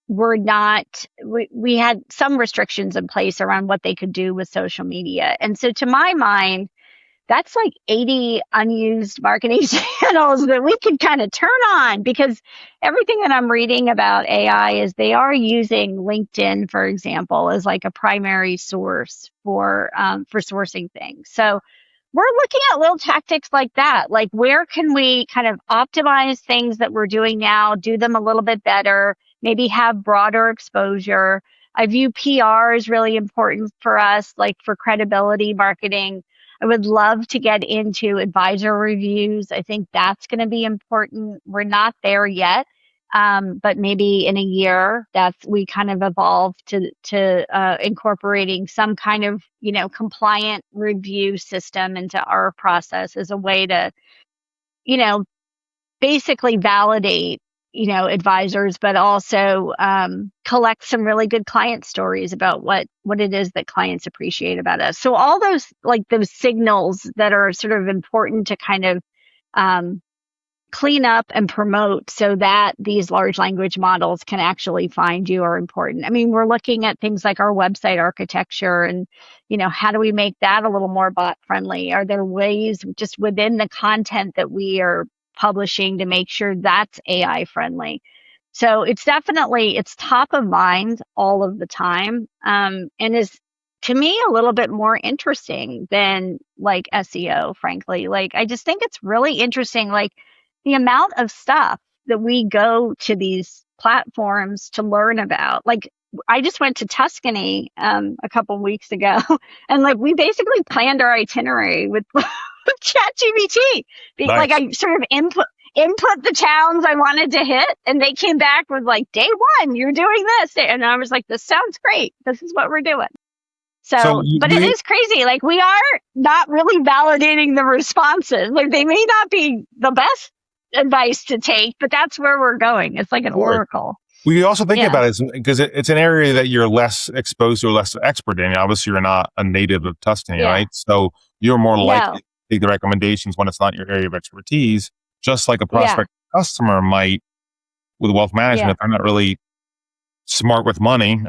we had some restrictions in place around what they could do with social media. And so to my mind, that's like 80 unused marketing channels that we could kind of turn on, because everything that I'm reading about AI is they are using LinkedIn, for example, as like a primary source for sourcing things. So we're looking at little tactics like that. Like, where can we kind of optimize things that we're doing now, do them a little bit better, maybe have broader exposure. I view PR as really important for us, like for credibility marketing. I would love to get into advisor reviews. I think that's going to be important. We're not there yet. But maybe in a year, we kind of evolve to incorporating some kind of, compliant review system into our process as a way to, you know, basically validate, advisors, but also collect some really good client stories about what it is that clients appreciate about us. So all those signals that are sort of important to kind of clean up and promote so that these large language models can actually find you are important. I mean, we're looking at things like our website architecture and, how do we make that a little more bot friendly? Are there ways just within the content that we are publishing to make sure that's AI friendly? So it's top of mind all of the time, and is, to me, a little bit more interesting than like SEO, frankly. Like, I just think it's really interesting, like the amount of stuff that we go to these platforms to learn about. Like, I just went to Tuscany a couple weeks ago, and like we basically planned our itinerary with ChatGPT. Like, Nice. I sort of input the towns I wanted to hit, and they came back with like, day one, you're doing this, and I was like, this sounds great. This is what we're doing. So So, but it is crazy. Like, we are not really validating the responses. Like, they may not be the best advice to take, but that's where we're going. It's like an oracle. we also think Yeah. about it because it's an area that you're less exposed to or less expert in. Obviously, you're not a native of Tuscany, Yeah. right? So you're more likely No. to take the recommendations when it's not your area of expertise, just like a prospect customer might with wealth management. If they're not really smart with money,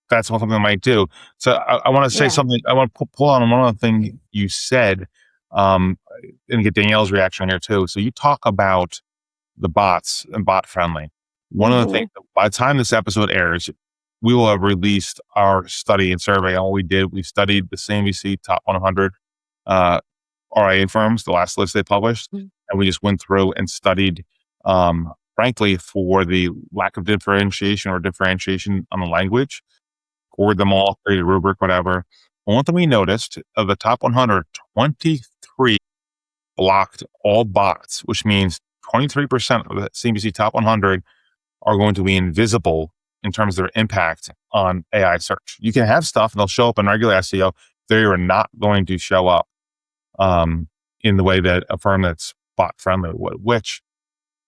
that's something they might do. So I want to say something. I want to pull on one of the things you said, and get Danielle's reaction here too. So you talk about the bots and bot friendly. One of the things, by the time this episode airs, we will have released our study and survey. All we did, we studied the CNBC top 100 RIA firms, the last list they published, and we just went through and studied, frankly, for the lack of differentiation on the language, scored them all, created a rubric, whatever. One thing we noticed, of the top 100, 23 blocked all bots, which means 23% of the CNBC top 100 are going to be invisible in terms of their impact on AI search. You can have stuff and they'll show up in regular SEO. They are not going to show up in the way that a firm that's bot friendly would, which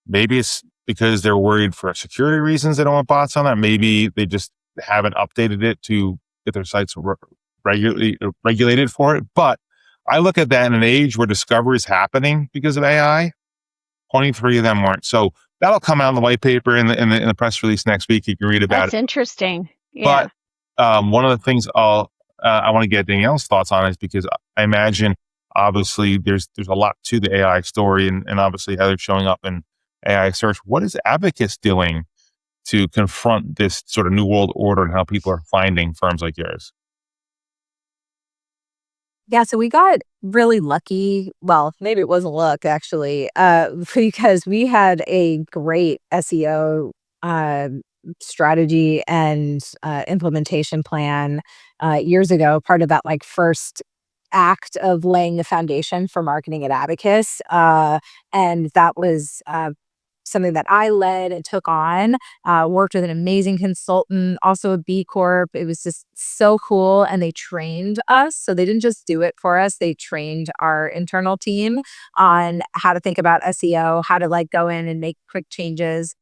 maybe it's because they're worried for security reasons they don't want bots on there. Maybe they just haven't updated it to get their sites regulated for it. But I look at that in an age where discovery is happening because of AI. 23 of them weren't. So that'll come out in the white paper in the press release next week. You can read about it. That's interesting. Yeah. But one of the things I want to get Danielle's thoughts on is because I imagine obviously there's a lot to the AI story, and obviously how they're showing up in AI search. What is Abacus doing to confront this sort of new world order and how people are finding firms like yours? Yeah, so we got really lucky. Well, maybe it wasn't luck actually, because we had a great SEO strategy and implementation plan years ago. Part of that like first act of laying the foundation for marketing at Abacus, and that was something that I led and took on, worked with an amazing consultant, also a B Corp. It was just so cool. And they trained us. So they didn't just do it for us. They trained our internal team on how to think about SEO, how to like go in and make quick changes.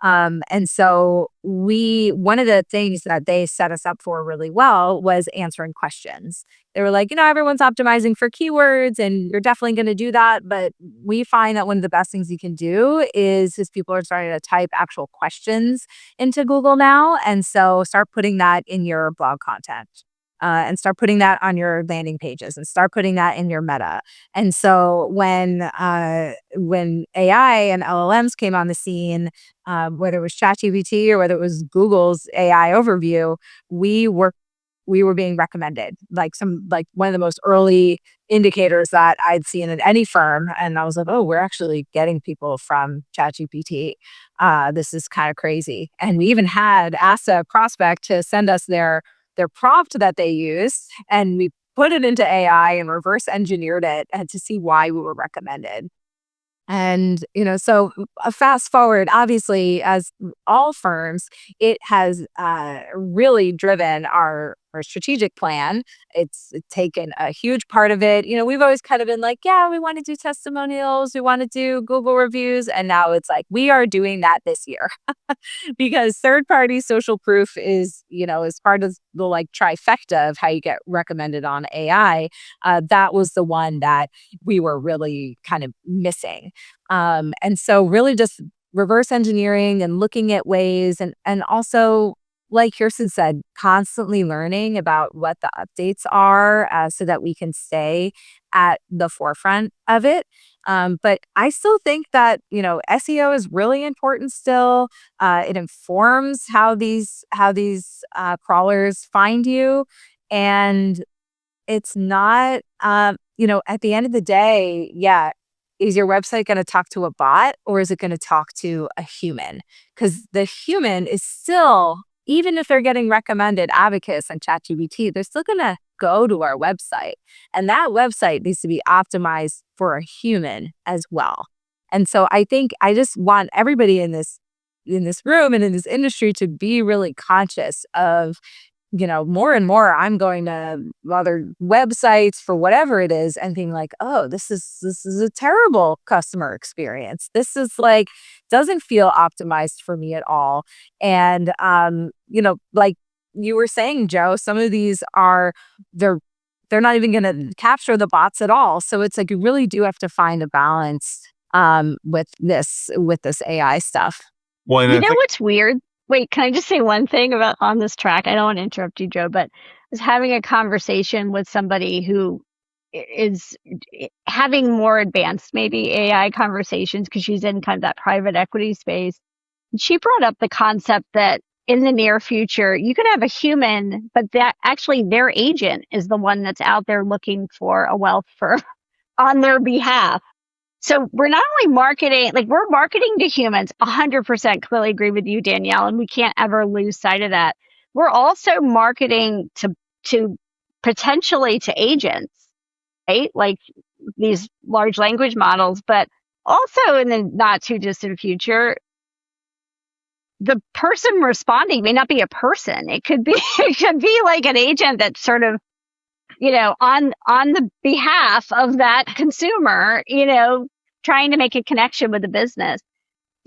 And so one of the things that they set us up for really well was answering questions. They were like, everyone's optimizing for keywords and you're definitely going to do that. But we find that one of the best things you can do is people are starting to type actual questions into Google now. And so start putting that in your blog content. and start putting that on your landing pages and start putting that in your meta. And so when AI and LLMs came on the scene, whether it was ChatGPT or whether it was Google's AI overview, we were being recommended, like one of the most early indicators that I'd seen in any firm. And I was like, oh, we're actually getting people from ChatGPT. This is kind of crazy. And we even had asked a prospect to send us their prompt that they used, and we put it into AI and reverse engineered it and to see why we were recommended. And, so fast forward, obviously, as all firms, it has really driven our strategic plan. It's taken a huge part of it. We've always kind of been like, yeah, we want to do testimonials, we want to do Google reviews. And now it's like, we are doing that this year because third-party social proof is part of the like trifecta of how you get recommended on AI. That was the one that we were really kind of missing. And so really just reverse engineering and looking at ways and also, like Kirsten said, constantly learning about what the updates are so that we can stay at the forefront of it. But I still think that, SEO is really important still. It informs how these crawlers find you. And it's not, at the end of the day, yeah, is your website going to talk to a bot or is it going to talk to a human? Because the human is still, even if they're getting recommended Abacus and ChatGPT, they're still going to go to our website. And that website needs to be optimized for a human as well. And so I think I just want everybody in this room and in this industry to be really conscious of, more and more I'm going to other websites for whatever it is and being like, oh, this is a terrible customer experience. This is like, doesn't feel optimized for me at all. And, like you were saying, Joe, some of these they're not even going to capture the bots at all. So it's like, you really do have to find a balance with this AI stuff. Well, You know what's weird? Wait, can I just say one thing about on this track? I don't want to interrupt you, Joe, but I was having a conversation with somebody who is having more advanced, maybe AI conversations because she's in kind of that private equity space. She brought up the concept that in the near future, you could have a human, but that actually their agent is the one that's out there looking for a wealth firm on their behalf. So we're not only marketing, like we're marketing to humans, 100% clearly agree with you, Danielle, and we can't ever lose sight of that. We're also marketing to potentially to agents, right? Like these large language models, but also in the not too distant future, the person responding may not be a person. It could be like an agent that's sort of, on the behalf of that consumer, trying to make a connection with the business.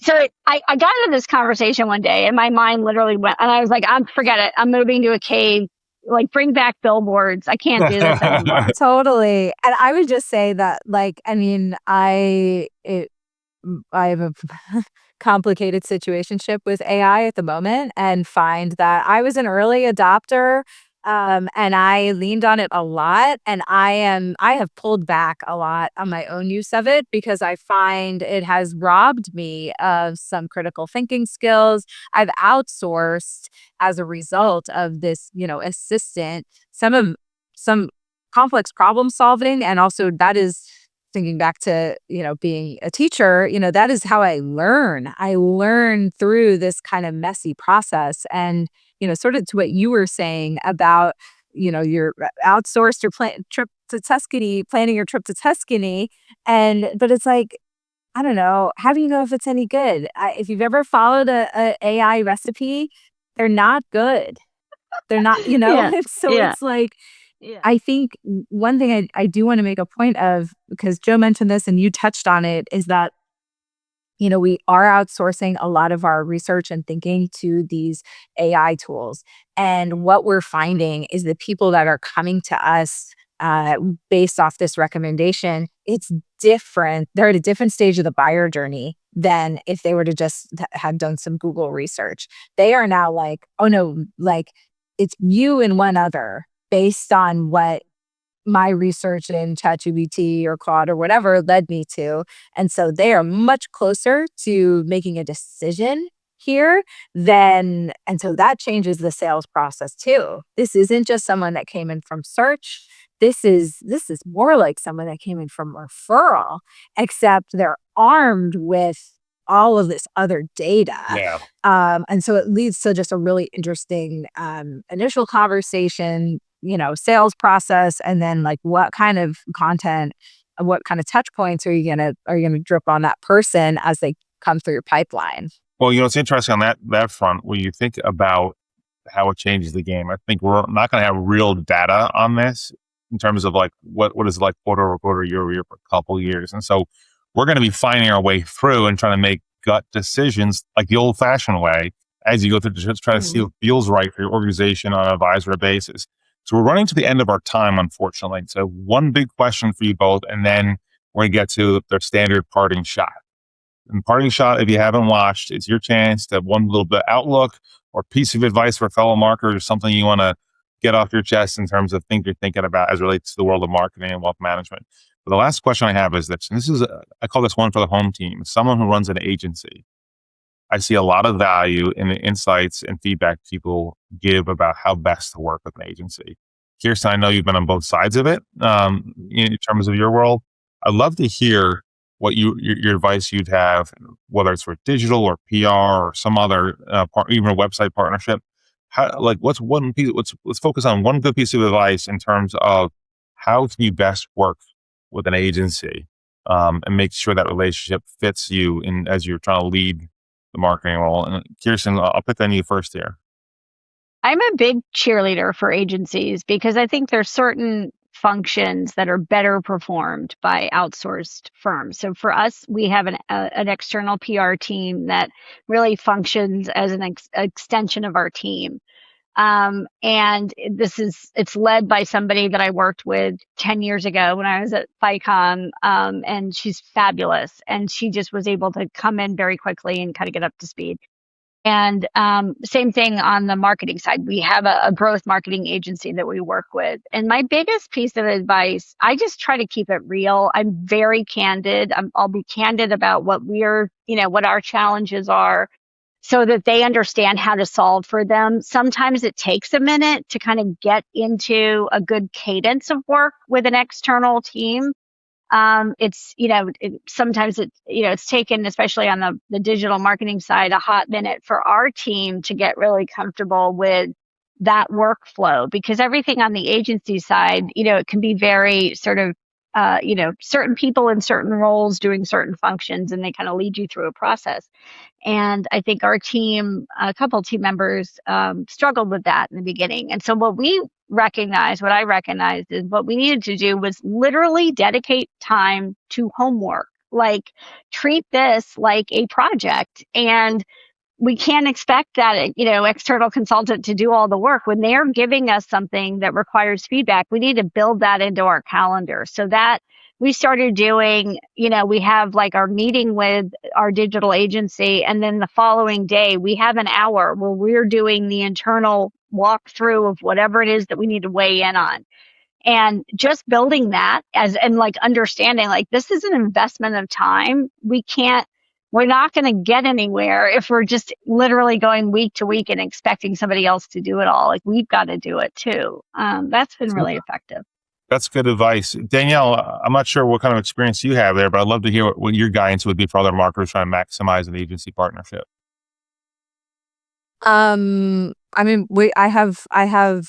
So I got into this conversation one day and my mind literally went, and I was like, forget it. I'm moving to a cave. Like, bring back billboards. I can't do this anymore. Totally. And I would just say that, like, I mean, I have a complicated situationship with AI at the moment and find that I was an early adopter. And I leaned on it a lot, and I have pulled back a lot on my own use of it because I find it has robbed me of some critical thinking skills. I've outsourced as a result of this, assistant, some complex problem solving. And also that is thinking back to, being a teacher, that is how I learn. I learn through this kind of messy process. And sort of to what you were saying about, your outsourced your trip to Tuscany, planning your trip to Tuscany. But it's like, I don't know, how do you know if it's any good? If you've ever followed a AI recipe, they're not good. They're not, Yeah. So Yeah. it's like, Yeah. I think one thing I do want to make a point of, because Joe mentioned this and you touched on it, is that we are outsourcing a lot of our research and thinking to these AI tools. And what we're finding is the people that are coming to us based off this recommendation, it's different. They're at a different stage of the buyer journey than if they were to just have done some Google research. They are now like, oh no, like it's you and one other based on what my research in ChatGPT or Claude or whatever led me to. And so they are much closer to making a decision here and so that changes the sales process too. This isn't just someone that came in from search. This is more like someone that came in from referral, except they're armed with all of this other data. Yeah. And so it leads to just a really interesting initial conversation, sales process, and then like what kind of content, what kind of touch points are you gonna drip on that person as they come through your pipeline? Well, it's interesting on that front when you think about how it changes the game. I think we're not going to have real data on this in terms of like what is it like quarter over quarter, year over year for a couple of years, and so we're going to be finding our way through and trying to make gut decisions like the old-fashioned way as you go through to try to see what feels right for your organization on an advisory basis. So we're running to the end of our time, unfortunately. So one big question for you both, and then we're going to get to their standard parting shot. And parting shot, if you haven't watched, it's your chance to have one little bit outlook or piece of advice for fellow marketers or something you want to get off your chest in terms of things you're thinking about as it relates to the world of marketing and wealth management. But the last question I have is this, and I call this one for the home team, someone who runs an agency. I see a lot of value in the insights and feedback people give about how best to work with an agency. Kirsten, I know you've been on both sides of it in terms of your world. I'd love to hear what your advice you'd have, whether it's for digital or PR or some other, even a website partnership. What's one piece? Let's focus on one good piece of advice in terms of how can you best work with an agency and make sure that relationship fits you in as you're trying to lead the marketing role. And Kirsten, I'll pick on you first here. I'm a big cheerleader for agencies because I think there's certain functions that are better performed by outsourced firms. So for us, we have an external PR team that really functions as an extension of our team. And it's led by somebody that I worked with 10 years ago when I was at FICOM. And she's fabulous. And she just was able to come in very quickly and kind of get up to speed. And same thing on the marketing side. We have a growth marketing agency that we work with. And my biggest piece of advice, I just try to keep it real. I'm very candid. I'll be candid about what what our challenges are so that they understand how to solve for them. Sometimes it takes a minute to kind of get into a good cadence of work with an external team. Sometimes it's taken, especially on the digital marketing side, a hot minute for our team to get really comfortable with that workflow, because everything on the agency side, it can be very sort of, certain people in certain roles doing certain functions, and they kind of lead you through a process. And I think our team, a couple of team members, struggled with that in the beginning. And so what I recognized is what we needed to do was literally dedicate time to homework, like treat this like a project. And we can't expect that, external consultant to do all the work. When they're giving us something that requires feedback, we need to build that into our calendar so that we started doing, we have like our meeting with our digital agency, and then the following day we have an hour where we're doing the internal walkthrough of whatever it is that we need to weigh in on. And just building that and understanding like this is an investment of time. We're not going to get anywhere if we're just literally going week to week and expecting somebody else to do it all. Like we've got to do it too. That's been really effective. That's good advice. Danielle, I'm not sure what kind of experience you have there, but I'd love to hear what your guidance would be for other marketers trying to maximize an agency partnership. I have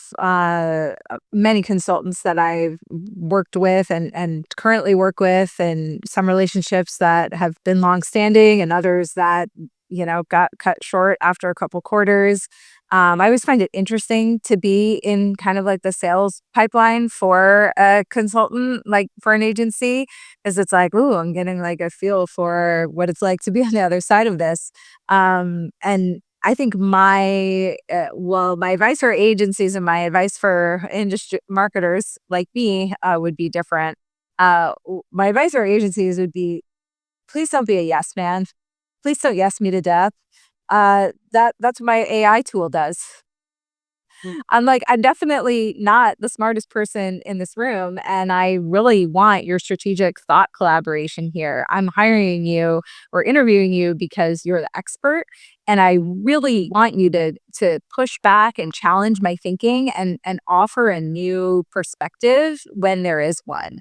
many consultants that I've worked with and currently work with, and some relationships that have been longstanding and others that, got cut short after a couple quarters. I always find it interesting to be in kind of like the sales pipeline for a consultant, like for an agency, because it's like, ooh, I'm getting like a feel for what it's like to be on the other side of this. And I think my advice for agencies and my advice for industry marketers like me would be different. My advice for agencies would be, please don't be a yes man. Please don't yes me to death. That's what my AI tool does. I'm like, I'm definitely not the smartest person in this room. And I really want your strategic thought collaboration here. I'm hiring you or interviewing you because you're the expert. And I really want you to push back and challenge my thinking and offer a new perspective when there is one.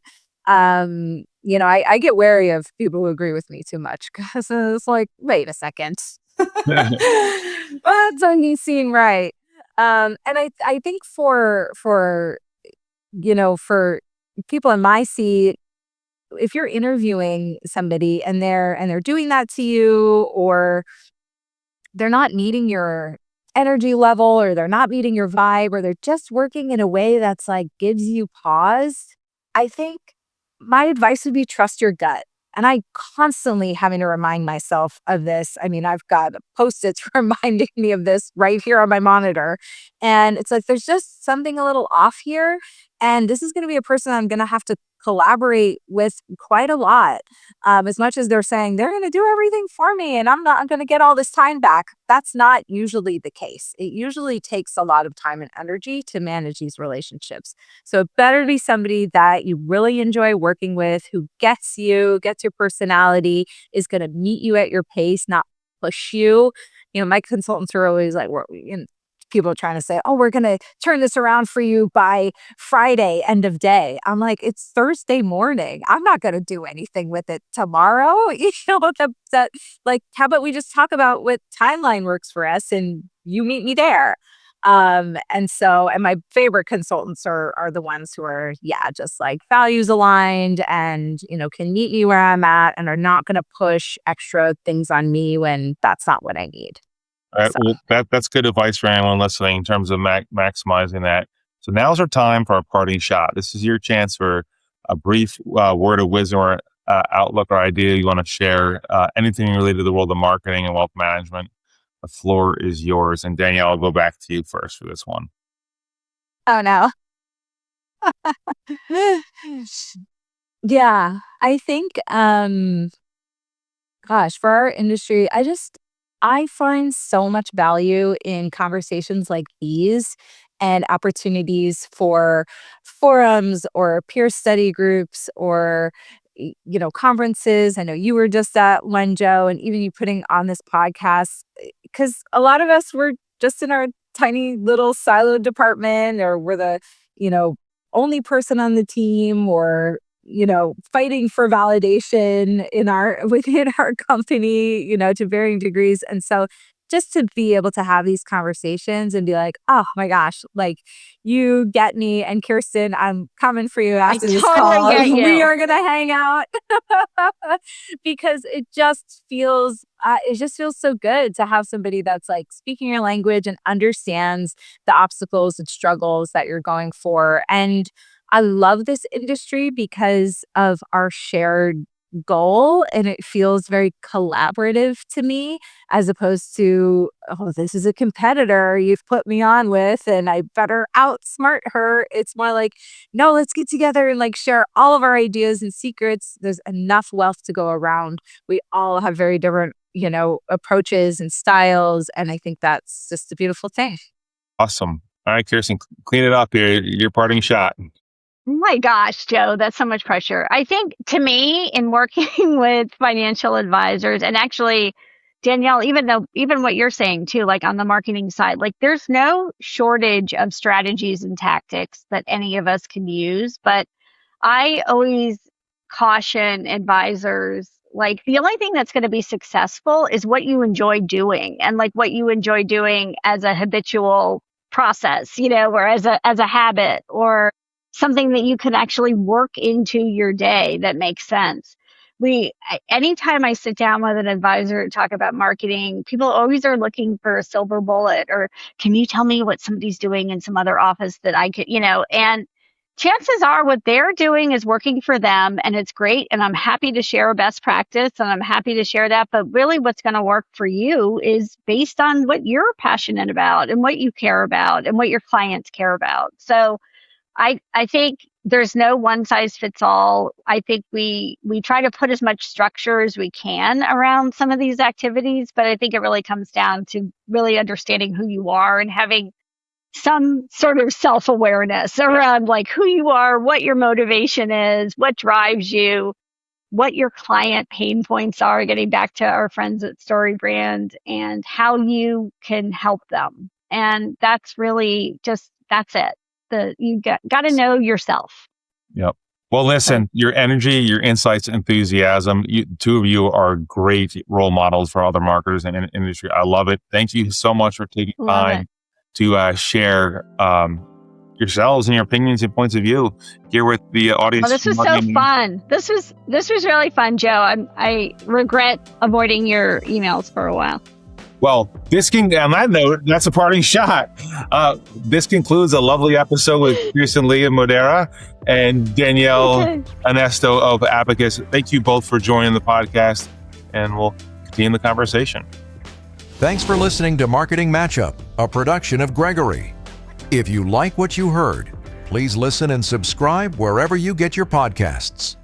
I get wary of people who agree with me too much because it's like, wait a second. That doesn't seem right. And I think for people in my seat, if you're interviewing somebody and they're doing that to you, or they're not meeting your energy level, or they're not meeting your vibe, or they're just working in a way that's like gives you pause, I think my advice would be trust your gut. And I constantly having to remind myself of this. I mean, I've got post-its reminding me of this right here on my monitor. And it's like there's just something a little off here. And this is going to be a person I'm going to have to collaborate with quite a lot. As much as they're saying they're going to do everything for me and I'm not going to get all this time back, that's not usually the case. It usually takes a lot of time and energy to manage these relationships. So it better be somebody that you really enjoy working with, who gets you, gets your personality, is going to meet you at your pace, not push you. My consultants are always like, people are trying to say, oh, we're going to turn this around for you by Friday, end of day. I'm like, it's Thursday morning. I'm not going to do anything with it tomorrow. Like, how about we just talk about what timeline works for us and you meet me there. And my favorite consultants are the ones who are, just like values aligned and, can meet me where I'm at and are not going to push extra things on me when that's not what I need. All right. So. Well, that's good advice for anyone listening in terms of maximizing that. So now's our time for our parting shot. This is your chance for a brief word of wisdom or outlook or idea you want to share, anything related to the world of marketing and wealth management. The floor is yours. And Danielle, I'll go back to you first for this one. Oh, no. Yeah, I think, for our industry, I find so much value in conversations like these and opportunities for forums or peer study groups or conferences. I know you were just at one, Joe, and even you putting on this podcast, because a lot of us were just in our tiny little siloed department, or we're the you know only person on the team, or fighting for validation within our company, to varying degrees. And so just to be able to have these conversations and be like, oh my gosh, like you get me, and Kirsten, I'm coming for you after this totally call. get We you. are going to hang out because it just feels so good to have somebody that's like speaking your language and understands the obstacles and struggles that you're going for. And I love this industry because of our shared goal, and it feels very collaborative to me, as opposed to, oh, this is a competitor you've put me on with and I better outsmart her. It's more like, no, let's get together and like share all of our ideas and secrets. There's enough wealth to go around. We all have very different approaches and styles, and I think that's just a beautiful thing. Awesome. All right, Kirsten, clean it up here. Your parting shot. Oh my gosh, Joe, that's so much pressure. I think to me, in working with financial advisors, and actually, Danielle, even what you're saying too, like on the marketing side, like there's no shortage of strategies and tactics that any of us can use. But I always caution advisors, like the only thing that's going to be successful is what you enjoy doing, and like what you enjoy doing as a habitual process, or as a habit, or something that you can actually work into your day that makes sense. Anytime I sit down with an advisor to talk about marketing, people always are looking for a silver bullet, or can you tell me what somebody's doing in some other office that I could, and chances are what they're doing is working for them and it's great. And I'm happy to share a best practice and I'm happy to share that. But really what's going to work for you is based on what you're passionate about and what you care about and what your clients care about. So I think there's no one size fits all. I think we try to put as much structure as we can around some of these activities, but I think it really comes down to really understanding who you are and having some sort of self-awareness around like who you are, what your motivation is, what drives you, what your client pain points are, getting back to our friends at StoryBrand, and how you can help them. And that's really that's it. You got to know yourself. Yep. Well, listen, your energy, your insights, enthusiasm, two of you are great role models for other marketers in the industry. I love it. Thank you so much for taking time to share yourselves and your opinions and points of view here with the audience. Well, this was so fun. This was really fun, Joe. I regret avoiding your emails for a while. Well, on that note, that's a parting shot. This concludes a lovely episode with Kirsten Ly and Modera and Danielle Onesto of Abacus. Thank you both for joining the podcast, and we'll continue the conversation. Thanks for listening to Marketing Matchup, a production of Gregory. If you like what you heard, please listen and subscribe wherever you get your podcasts.